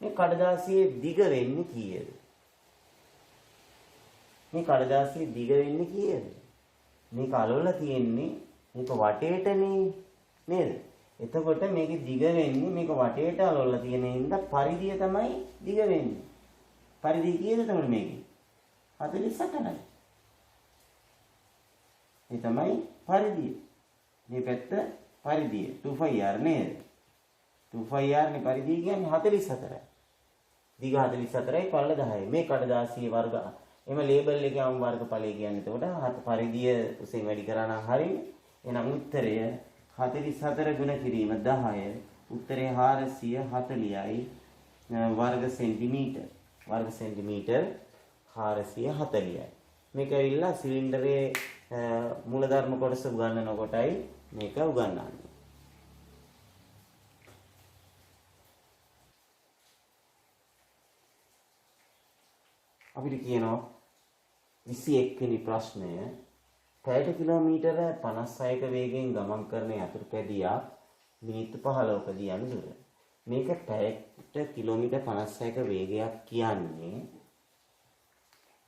මේ කඩදාසියේ දිග වෙන්නේ කීයද? මේ කඩදාසියේ දිග වෙන්නේ කීයද? මේක අලවලා තියෙන්නේ මේක වටේටනේ නේද? එතකොට මේකේ දිග වෙන්නේ මේක වටේට අලවලා තියෙන හින්දා පරිධිය තමයි දිග වෙන්නේ. පරිධිය කීයද තමයි මේකේ? 48යි. මේ තමයි පරිධිය. මේ පැත්ත පරිධිය 2πr නේද? 2πr නේ පරිධිය කියන්නේ 44යි. දිග 44යි පළල 10යි. මේ කඩදාසියේ වර්ග එම ලේබල් එකේ අම් වර්ගඵලය කියන්නේ එතකොට පරිධිය උසෙන් වැඩි කරා නම් හරියනේ. එහෙනම් උත්තරය 44 ගුණ කිරීම 10 උත්තරේ 440යි වර්ග සෙන්ටිමීටර්. වර්ග සෙන්ටිමීටර් 440යි. මේක ඇවිල්ලා සිලින්ඩරේ මූලධර්ම කොටස උගන්වන කොටයි මේක උගන්වන්නේ. අපිට කියනවා 21 වෙනි ප්‍රශ්නය පැයට කිලෝමීටර 56ක වේගයෙන් ගමන් කරන යතුරු පැදියක් මිනිත්තු 15කදී යන දුර. මේක පැයට කිලෝමීටර් 56ක වේගයක් කියන්නේ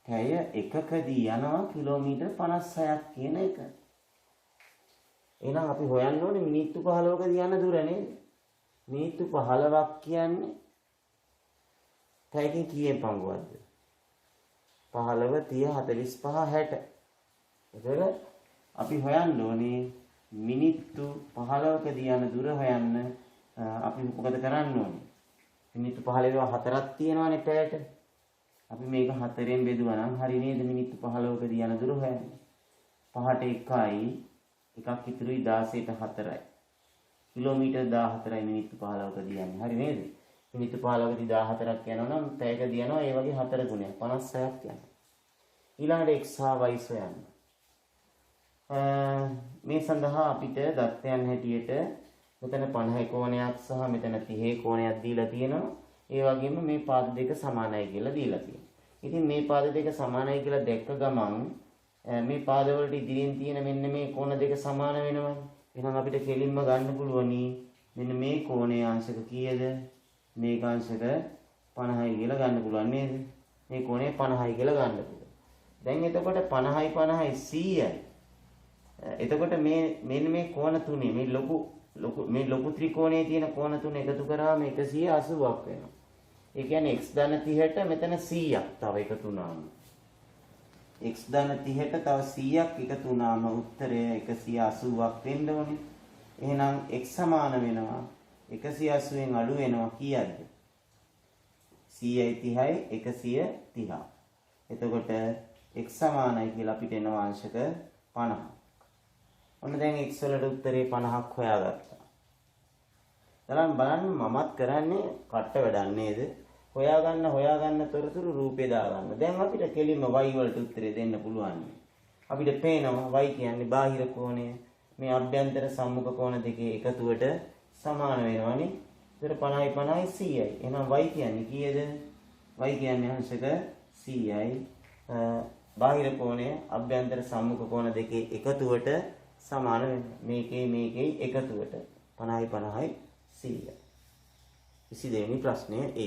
පැය එකකදී යනවා කිලෝමීටර් 56ක් කියන එක. එහෙනම් අපි හොයන්න ඕනේ මිනිත්තු 15කදී යන දුර නේද? මිනිත්තු 15ක් කියන්නේ පැයකින් කීයෙන් පංගුවක්ද? 15 30 45 60. එතකොට අපි හොයන්න ඕනේ මිනිත්තු 15කදී යන දුර හොයන්න අපි මොකද කරන්න ඕනේ? මිනිත්තු 15 4ක් තියෙනවානේ පැයට. අපි මේක 4ෙන් බෙදුවා නම් හරි නේද? මිනිත්තු 15කදී යන දුර හොයන්න. 5ට 1යි එකක් ඉතුරුයි 16ට 4යි. කිලෝමීටර් 14යි මිනිත්තු 15කදී යන්නේ. හරි නේද? මිනිත්තු 15කදී 14ක් යනවා නම් පැයකදී යනවා ඒ වගේ 4 ගුණයක් 56ක් යනවා. ඊළඟට x හා y සොයන්න. මේ සඳහා අපිට දත්තයන් හැටියට මෙතන 50 කෝණයක් සහ මෙතන 30 කෝණයක් දීලා තියෙනවා. ඒ වගේම මේ පාද දෙක සමානයි කියලා දීලා තියෙනවා. ඉතින් මේ පාද දෙක සමානයි කියලා දැක්ක ගමන් මේ පාදවලට ඉදිරියෙන් තියෙන මෙන්න මේ කෝණ දෙක සමාන වෙනවා. එහෙනම් අපිට කෙලින්ම ගන්න පුළුවනි මෙන්න මේ කෝණයේ අංශක කීයද? මේක අංශක 50යි කියලා ගන්න පුළුවන් නේද? මේ කෝණය 50යි කියලා ගන්න පුළුවන්. දැන් එතකොට 50යි 50යි 100යි. එතකොට මෙන්න මේ කෝණ තුනේ මේ ලොකු ත්‍රිකෝණයේ තියෙන කෝණ තුන එකතු කරාම 180ක් වෙනවා. ඒ කියන්නේ x ධන 30ට මෙතන 100ක් තව එකතු වුණාම. x ධන 30ට තව 100ක් එකතු වුණාම උත්තරය 180ක් වෙන්න ඕනේ. එහෙනම් x සමාන වෙනවා 180න් අඩු වෙනවා කීයද? 100යි 30යි 130. එතකොට x සමානයි කියලා අපිට එනවා අංශක 50. ඔන්න දැන් x වලට උත්තරේ 50ක් හොයාගත්තා. දැන් බලන්න මමත් කරන්නේ කට වැඩක් නේද? හොයාගන්න තොරතුරු රූපේ දාගන්න. දැන් අපිට කෙලින්ම y වලට උත්තරේ දෙන්න පුළුවන්. අපිට පේනවා y කියන්නේ බාහිර කෝණය. මේ අභ්‍යන්තර සම්මුඛ කෝණ දෙකේ එකතුවට සමාන වෙනවනේ. ඒතර 50යි 50යි 100යි. එහෙනම් y කියන්නේ කීයද? y කියන්නේ අංශක 100යි. බාහිර කෝණය අභ්‍යන්තර සම්මුඛ කෝණ දෙකේ එකතුවට සමාන වෙනවා. මේකේ එකතුවට 50යි 50යි 100යි. 22 වෙනි ප්‍රශ්නය A.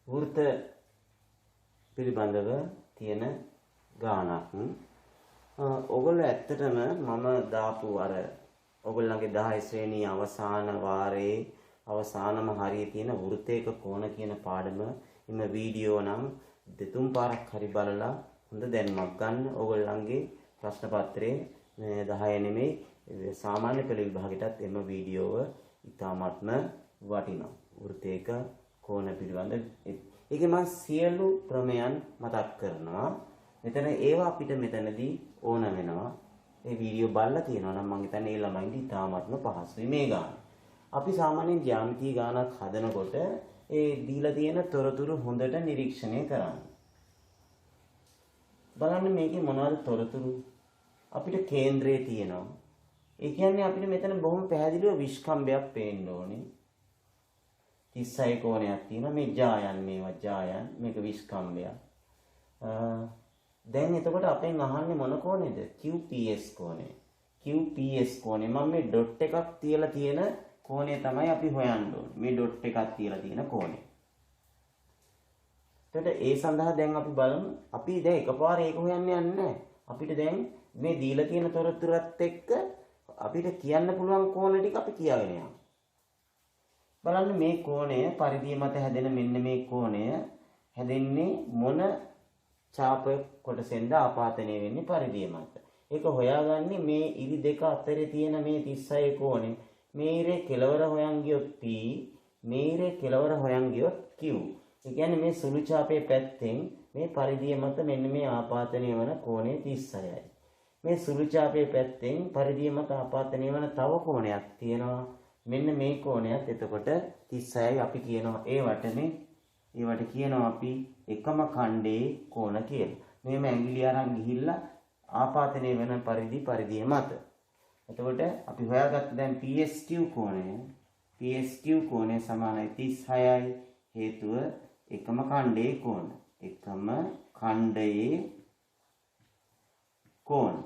වෘත්ත පිළිබඳව තියෙන ගානක්. ඔයගොල්ලෝ ඇත්තටම මම දාපු අර ඔයගොල්ලන්ගේ 10 ශ්‍රේණියේ අවසාන වාරයේ අවසානම හරියේ තියෙන වෘත්තයක කෝණ කියන පාඩම ඉන්න වීඩියෝ නම් දෙතුන් පාරක් හරි බලලා හොඳ දැනුමක් ගන්න. ඔයගොල්ලන්ගේ ප්‍රශ්න පත්‍රයේ 10 නෙමෙයි සාමාන්‍ය පෙළ විභාගයටත් එම වීඩියෝව ඉතාමත්ම වටිනවා. වෘත්තයක කෝණ පිළිබඳ ඒකේ මම සියලු ක්‍රමයන් මතක් කරනවා. මෙතන ඒවා අපිට මෙතනදී ඕන වෙනවා. ඒ වීඩියෝ බලලා තියෙනවා නම් මම හිතන්නේ ඒ ළමයින්ට ඉතාමත්ම පහසුයි මේ ගාන. අපි සාමාන්‍යයෙන් ජ්‍යාමිති ගානක් හදනකොට ඒ දීලා තියෙන තොරතුරු හොඳට නිරීක්ෂණය කරන්න. බලන්න මේකේ මොනවද තොරතුරු? අපිට කේන්ද්‍රයේ තියෙනවා. ඒ කියන්නේ අපිට මෙතන බොහොම පැහැදිලිව විස්කම්භයක් පේන්න ඕනේ. 36 කෝණයක් තියෙනවා. මේ ජායන් මේවා ජායන් මේක විස්කම්භයක්. දැන් එතකොට අපෙන් අහන්නේ මොන කෝණේද? QPS කෝණය. QPS කෝණය මම මේ ඩොට් එකක් තියලා තියෙන කෝණය තමයි අපි හොයන්න ඕනේ. මේ ඩොට් එකක් තියලා තියෙන කෝණය. එතකොට ඒ සඳහා දැන් අපි බලමු. අපි දැන් එකපාර ඒක හොයන්න යන්නේ නැහැ. අපිට දැන් මේ දීලා තියෙන තොරතුරත් එක්ක අපිට කියන්න පුළුවන් කෝණ ටික අපි කියාගෙන යනවා. බලන්න මේ කෝණය පරිධිය මත හැදෙන මෙන්න මේ කෝණය හැදෙන්නේ මොන ඡාප කොටසෙන්ද ආපාතනය වෙන්නේ පරිධිය මත. ඒක හොයාගන්නේ මේ ඉරි දෙක අතරේ තියෙන මේ 36 කෝණය. මේ ඉරේ කෙලවර හොයන් ගියොත් P, මේ ඉරේ කෙලවර හොයන් ගියොත් Q. ඒ කියන්නේ මේ සුළු ඡාපයේ පැත්තෙන් මේ පරිධිය මත මෙන්න මේ ආපාතනය වන කෝණය 36යි. මේ සුළු ඡාපයේ පැත්තෙන් පරිධිය මත ආපාතනය වන තව කෝණයක් තියෙනවා. මෙන්න මේ කෝණයත් එතකොට 36යි අපි කියනවා ඒවට කියනවා අපි එකම ඛණ්ඩයේ කෝණ කියලා. මේම ඇඟිලි අරන් ගිහිල්ලා ආපාතනය වෙන පරිධිය මත. එතකොට අපි හොයාගත්ත දැන් PSQ කෝණය සමානයි 36යි. හේතුව එකම ඛණ්ඩයේ කෝණ. එකම ඛණ්ඩයේ කෝණ.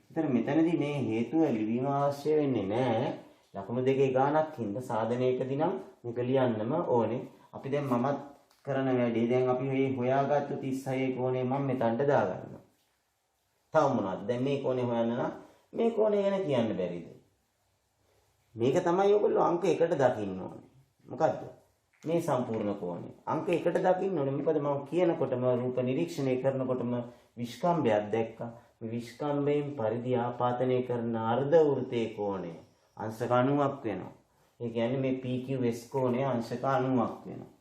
ඉතින් මෙතනදී මේ හේතුව ලිවීම අවශ්‍ය වෙන්නේ නැහැ. ලකුණු දෙකේ ගානක් හින්දා සාධනයකදී නම් මේක ලියන්නම ඕනේ. අපි දැන් මමත් කරන වැඩේ දැන් අපි මේ හොයාගත්තු 36 කෝණය මම මෙතනට දාගන්නවා. තව මොනවද? දැන් මේ කෝණය හොයන්න නම් මේ කෝණය ගැන කියන්න බැරිද? මේක තමයි ඔයගොල්ලෝ අංක 1ට දකින්න ඕනේ. මොකද්ද? මේ සම්පූර්ණ කෝණය. අංක 1ට දකින්න ඕනේ. මොකද මම කියනකොටම රූප නිරීක්ෂණය කරනකොටම විස්කම්භයක් දැක්කා. මේ විස්කම්භයෙන් පරිධිය ආපාතනය කරන අර්ධ වෘත්තයේ කෝණය අංශක 90ක් වෙනවා. ඒ කියන්නේ මේ PQS කෝණය අංශක 90ක් වෙනවා.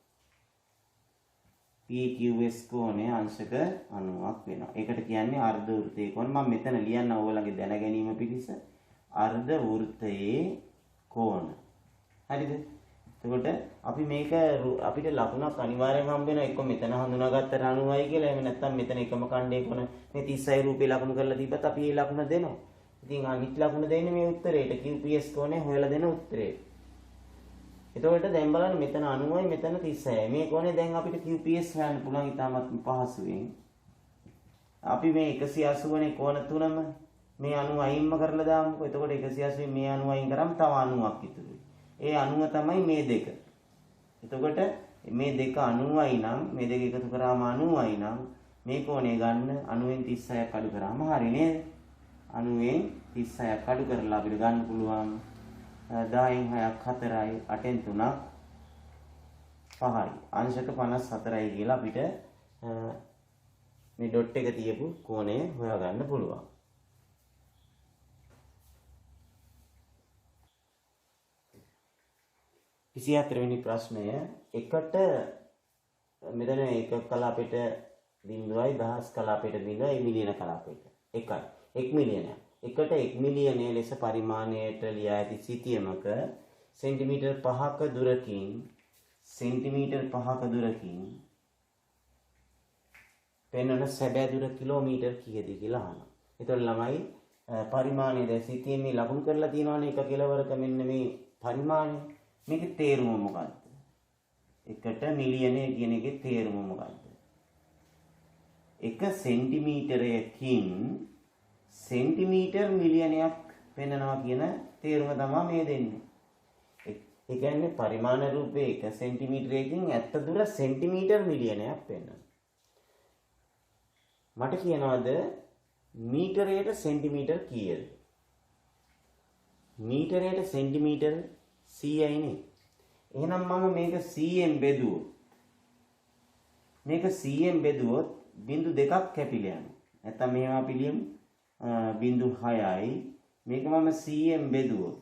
PQS කෝණය අංශක 90ක් වෙනවා. ඒකට කියන්නේ අර්ධ වෘත්තයේ කෝණ. මම මෙතන ලියන්න ඕගොල්ලන්ගේ දැන ගැනීම පිණිස අර්ධ වෘත්තයේ කෝණ. හරිද? එතකොට අපි මේක අපිට ලකුණක් අනිවාර්යයෙන් හම්බ වෙනවා. එක්ක මෙතන හඳුනාගත්ත 90යි කියලා. එහෙම නැත්නම් මෙතන එකම ඛණ්ඩයේ කොන මේ 36 රූපේ ලකුණු කරලා තිබ්බත් අපි මේ ලකුණ දෙනවා. ඉතින් අනිත් ලකුණ දෙන්නේ මේ උත්තරේට. QPS කෝණය හොයලා දෙන උත්තරේ. එතකොට දැන් බලන්න මෙතන 90යි මෙතන 36යි. මේ කෝණය දැන් අපිට QPS හොයන්න පුළුවන් ඉතාමත් පහසුවෙන්. අපි මේ 180 නේ කෝණ තුනම මේ 90 අයින්ම කරලා දාමුකෝ. එතකොට 180 මේ 90 අයින් කරාම තව 90ක් ඉතුරුයි. ඒ 90 තමයි මේ දෙක. එතකොට මේ දෙක 90යි නම් මේ දෙක එකතු කරාම 90යි නම් මේ කෝණය ගන්න 90න් 36ක් අඩු කරාම හරි නේද? 90න් 36ක් අඩු කරලා අපිට ගන්න පුළුවන් 10න් 6ක් 4යි 8න් 3ක් 5යි. අංශක 54යි කියලා අපිට මේ ඩොට් එක තියපු කෝණය හොයාගන්න පුළුවන්. විසිහතරවෙනි ප්‍රශ්නය එකට මෙතන එක කලාපයට බිඳුවයි දහස් කලාපයට බිඳුවයි මිලියන කලාපයට එකයි 1 මිලියනයක්. එකට 1 මිලියනය ලෙස පරිමාණයට ලියා ඇති සිතියමක සෙන්ටිමීටර් 5ක දුරකින් පෙන්වන සැබෑ දුර කිලෝමීටර් කීයද කියලා අහනවා. ඒතකොට ළමයි පරිමාණය දැන් සිතියමේ ලකුණු කරලා තියෙනවානේ එක කෙලවරක මෙන්න මේ පරිමාණය. මේකේ තේරුම මොකක්ද? එකට මිලියනය කියන එකේ තේරුම මොකක්ද? එක සෙන්ටිමීටරයකින් සෙන්ටිමීටර් මිලියනයක් පෙන්වනවා කියන තේරුම තමයි මේ දෙන්නේ. ඒ කියන්නේ පරිමාණ රූපයේ එක සෙන්ටිමීටරයකින් ඇත්ත දුර සෙන්ටිමීටර් මිලියනයක් පෙන්වනවා. මට කියනවාද මීටරයට සෙන්ටිමීටර් කීයද? මීටරයට සෙන්ටිමීටර් 100යි නේ. එහෙනම් මම මේක 100ෙන් බෙදුවොත් බිංදු දෙකක් කැපිලා යනවා. නැත්නම් මෙහෙම අපි ලියමු 0.6යි. මේක මම 100ෙන් බෙදුවොත්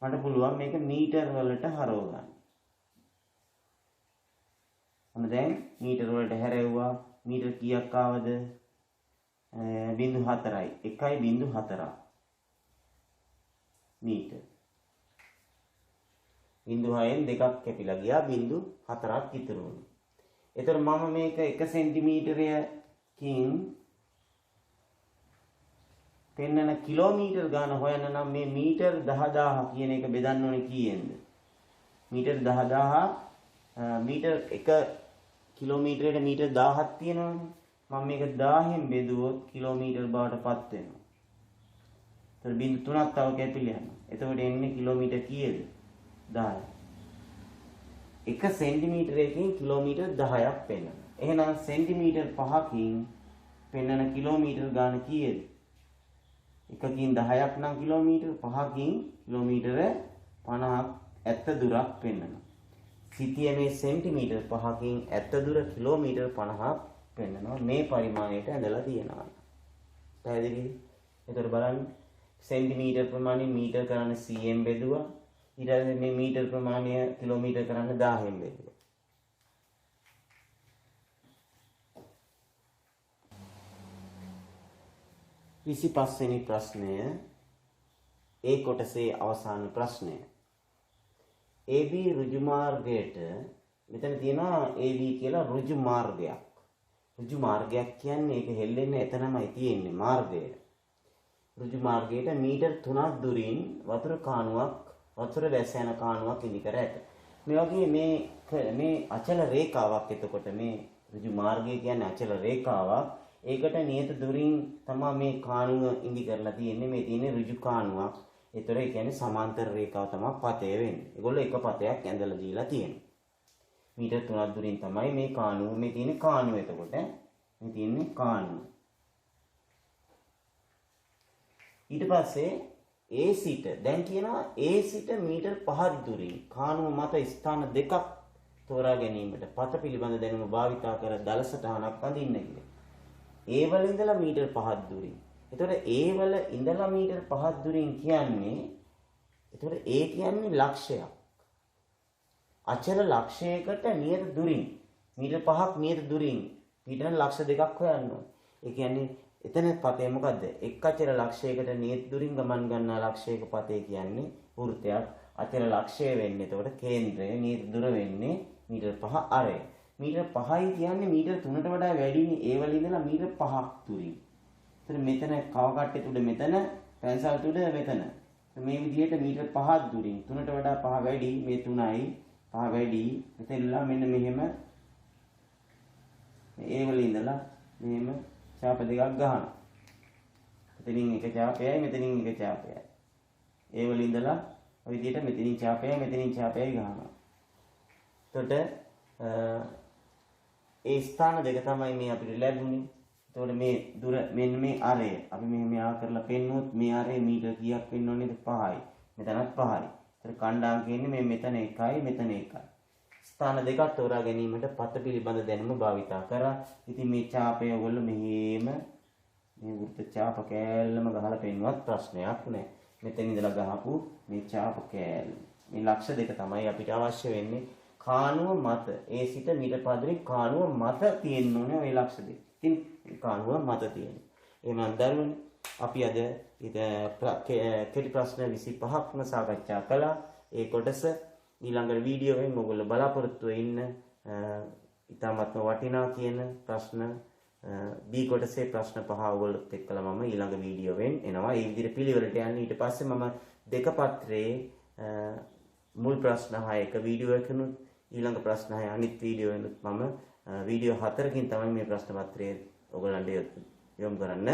මට පුළුවන් මේක මීටර වලට හරව ගන්න. මම දැන් මීටර වලට හැරෙව්වා. මීටර කීයක් ආවද? 0.4යි. 1.4 මීටර. 0.6න් දෙකක් කැපිලා ගියා 0.4ක් ඉතුරු වුණා. එතකොට මම මේක 1 සෙන්ටිමීටරයකින් පෙන්නන කිලෝමීටර් ගාන හොයන්න නම් මේ මීටර් 10000 කියන එක බෙදන්න ඕනේ කීයෙන්ද? මීටර් 10000 මීටර් 1 කිලෝමීටරයට මීටර් 1000ක් තියෙනවනේ. මම මේක 1000න් බෙදුවොත් කිලෝමීටර් බවට පත් වෙනවා. එතකොට 0.3ක් තව කැපිලා යනවා. එතකොට එන්නේ කිලෝමීටර් කීයද? 10යි. 1 සෙන්ටිමීටරයකින් කිලෝමීටර් 10ක් පෙන්වනවා. එහෙනම් සෙන්ටිමීටර් 5කින් පෙන්වන කිලෝමීටර් ගාන කීයද? 1කින් 10ක් නම් කිලෝමීටර් 5කින් කිලෝමීටර 50ක් ඇත්ත දුරක් පෙන්වනවා. සිතියමේ සෙන්ටිමීටර් 5කින් ඇත්ත දුර කිලෝමීටර් 50ක් පෙන්වනවා. මේ පරිමාණයට ඇඳලා තියෙනවා. පැහැදිලිද? එතකොට බලන්න සෙන්ටිමීටර් ප්‍රමාණය මීටර කරන්න 100ෙන් බෙදුවා. ඊට පස්සේ මේ මීටර ප්‍රමාණය කිලෝමීටර කරන්න 1000ෙන් බෙදුවා. විසිපස්වෙනි ප්‍රශ්නය ඒ කොටසේ අවසාන ප්‍රශ්නය. AB ඍජු මාර්ගයට මෙතන තියෙනවා AB කියලා ඍජු මාර්ගයක්. ඍජු මාර්ගයක් කියන්නේ ඒක හෙල්ලෙන්නේ එතනමයි තියෙන්නේ මාර්ගය. ඍජු මාර්ගයට මීටර් 3ක් දුරින් වතුර වැස යන කාණුවක් ඉදි කර ඇත. මේ වගේ මේ අචල රේඛාවක්. එතකොට මේ ඍජු මාර්ගය කියන්නේ අචල රේඛාවක්. ඒකට නියත දුරින් තමයි මේ කාණුව ඉදි කරලා තියෙන්නේ. මේ තියෙන්නේ ඍජු කාණුවක්. ඒතර ඒ කියන්නේ සමාන්තර රේඛාව තමයි පතය වෙන්නේ. ඒගොල්ලෝ එක පතයක් ඇඳලා දීලා තියෙනවා. මීටර් 3ක් දුරින් තමයි මේ කාණුව මේ තියෙන්නේ කාණුව. එතකොට මේ තියෙන්නේ කාණුව. ඊට පස්සේ A සිට දැන් කියනවා A සිට මීටර් 5ක් දුරින් කාණුව මත ස්ථාන දෙකක් තෝරා ගැනීමට පත පිළිබඳ දැනුම භාවිතා කර දල සටහනක් අඳින්න කියලා. A වල ඉඳලා මීටර් 5ක් දුරින්. එතකොට A වල ඉඳලා මීටර් 5ක් දුරින් කියන්නේ එතකොට A කියන්නේ ලක්ෂයක්. අචල ලක්ෂයකට නියත දුරින් මීටර් 5ක් නියත දුරින් ඊටන ලක්ෂ දෙකක් හොයන්න ඕනේ. ඒ කියන්නේ එතන පතේ මොකද්ද? එක් අචල ලක්ෂයකට නියත දුරින් ගමන් ගන්නා ලක්ෂයක පතේ කියන්නේ වෘත්තයක්. අචල ලක්ෂය වෙන්නේ එතකොට කේන්ද්‍රය නියත දුර වෙන්නේ මීටර් 5 අරය. මීටර් 5යි කියන්නේ මීටර් 3ට වඩා වැඩිනේ. ඒ වල ඉඳලා මීටර් 5ක් දුරින්. එතන මෙතන කව කට්ටේ තුඩ මෙතන පැන්සල් තුඩ මෙතන. මේ විදිහට මීටර් 5ක් දුරින් 3ට වඩා 5 වැඩි. මේ 3යි 5 වැඩි. මෙතනලා මෙන්න මෙහෙම ඒ වල ඉඳලා මෙහෙම ඡාප දෙකක් ගහනවා. මෙතනින් එක ඡාපයයි මෙතනින් එක ඡාපයයි. ඒ වල ඉඳලා ඔය විදිහට මෙතනින් ඡාපයයි ගහනවා. එතකොට ඒ ස්ථාන දෙක තමයි මේ අපිට ලැබුණේ. එතකොට මේ දුර මෙන්න මේ අරය අපි මෙහෙම යා කරලා පෙන්නුවොත් මේ අරය මීටර කීයක් වෙන්න ඕනේද? 5යි. මෙතනත් 5යි. එතකොට කණ්ඩායම් කියන්නේ මේ මෙතන 1යි මෙතන 1යි. ස්ථාන දෙකක් තෝරා ගැනීමට පත පිළිබඳ දැනුම භාවිතා කරා. ඉතින් මේ ඡාපය ඔයගොල්ලෝ මෙහෙම මේ වෘත්ත ඡාප කෑල්ලම ගහලා පෙන්නුවත් ප්‍රශ්නයක් නැහැ. මෙතන ඉඳලා ගහපු මේ ඡාප කෑල්ල. මේ ලක්ෂ දෙක තමයි අපිට අවශ්‍ය වෙන්නේ. කාණුව මත ඒ සිට මීටර පදරි කාණුව මත තියෙන්න ඕනේ ওই ලක්ෂ දෙක. ඉතින් කාණුව මත තියෙනවා. එහෙනම් දරුවනේ අපි අද කෙටි ප්‍රශ්න 25ක්ම සාකච්ඡා කළා. ඒ කොටස ඊළඟ වීඩියෝ එකෙන් ඔයගොල්ලෝ බලාපොරොත්තු වෙන්න ඉතාමත්ම වටිනා කියන ප්‍රශ්න B කොටසේ ප්‍රශ්න 5 ඔයගොල්ලොත් එක්කලා මම ඊළඟ වීඩියෝ එකෙන් එනවා. ඒ විදිහට පිළිවෙලට යන්නේ. ඊට පස්සේ මම දෙක පත්‍රයේ මුල් ප්‍රශ්න 6ක වීඩියෝ එකනුත් ඊළඟ ප්‍රශ්න 6 අනිත් වීඩියෝ එකනුත් මම වීඩියෝ 4කින් තමයි මේ ප්‍රශ්න පත්‍රය ඔයගොල්ලන්ට යොමු කරන්න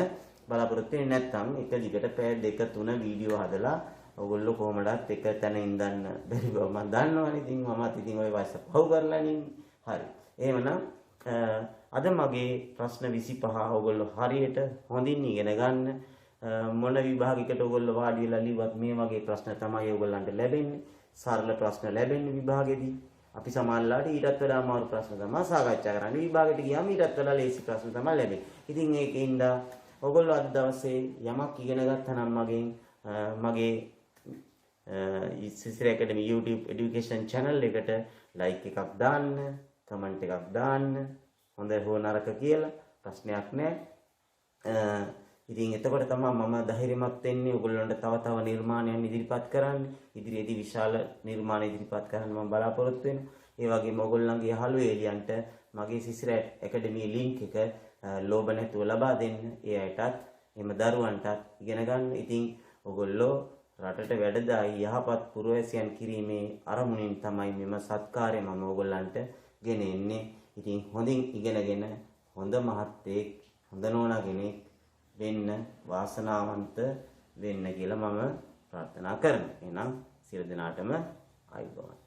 බලාපොරොත්තු වෙන්නේ. නැත්නම් එක දිගට පැය 2-3 වීඩියෝ හදලා ඔයගොල්ලෝ කොහොමදත් එක තැන ඉඳන් බැරි බව මම දන්නවනේ. ඉතින් මමත් ඉතින් ওই වයස පහු කරලා ඉන්නේ. හරි. එහෙමනම් අද මගේ ප්‍රශ්න 25 ඔයගොල්ලෝ හරියට හොඳින් ඉගෙන ගන්න. මොන විභාගයකට ඔයගොල්ලෝ වාඩි වෙලා ලිව්වත් මේ වගේ ප්‍රශ්න තමයි ඔයගොල්ලන්ට ලැබෙන්නේ. සරල ප්‍රශ්න ලැබෙන්නේ විභාගෙදී. අපි සමානලාට ඊටත් වඩා අමාරු ප්‍රශ්න තමයි සාකච්ඡා කරන්නේ. විභාගෙට ගියාම ඊටත් වඩා ලේසි ප්‍රශ්න තමයි ලැබෙන්නේ. ඉතින් ඒකින්ද ඔයගොල්ලෝ අද දවසේ යමක් ඉගෙන ගත්තා නම් මගේ සිසිර ඇකඩමි YouTube education channel එකට like එකක් දාන්න, comment එකක් දාන්න. හොඳ හෝ නරක කියලා ප්‍රශ්නයක් නැහැ. ඉතින් එතකොට තමයි මම ධෛර්යමත් වෙන්නේ ඔයගොල්ලන්ට තව නිර්මාණයන් ඉදිරිපත් කරන්න. ඉදිරියේදී විශාල නිර්මාණ ඉදිරිපත් කරන්න මම බලාපොරොත්තු වෙනවා. ඒ වගේම ඔයගොල්ලන්ගේ යහළුවෝ එළියන්ට මගේ සිසිර ඇකඩමි link එක ලෝභ නැතුව ලබා දෙන්න. ඒ අයටත් එම දරුවන්ටත් ඉගෙන ගන්න. ඉතින් ඔයගොල්ලෝ රටට වැඩදායි යහපත් පුරවැසියන් කිරීමේ අරමුණින් තමයි මෙම සත්කාරය මම ඔයගොල්ලන්ට ගෙන එන්නේ. ඉතින් හොඳින් ඉගෙනගෙන හොඳ මහත්තයෙක් හොඳ නෝනා කෙනෙක් වෙන්න වාසනාවන්ත වෙන්න කියලා මම ප්‍රාර්ථනා කරනවා. එහෙනම් සියලු දෙනාටම ආයුබෝවන්.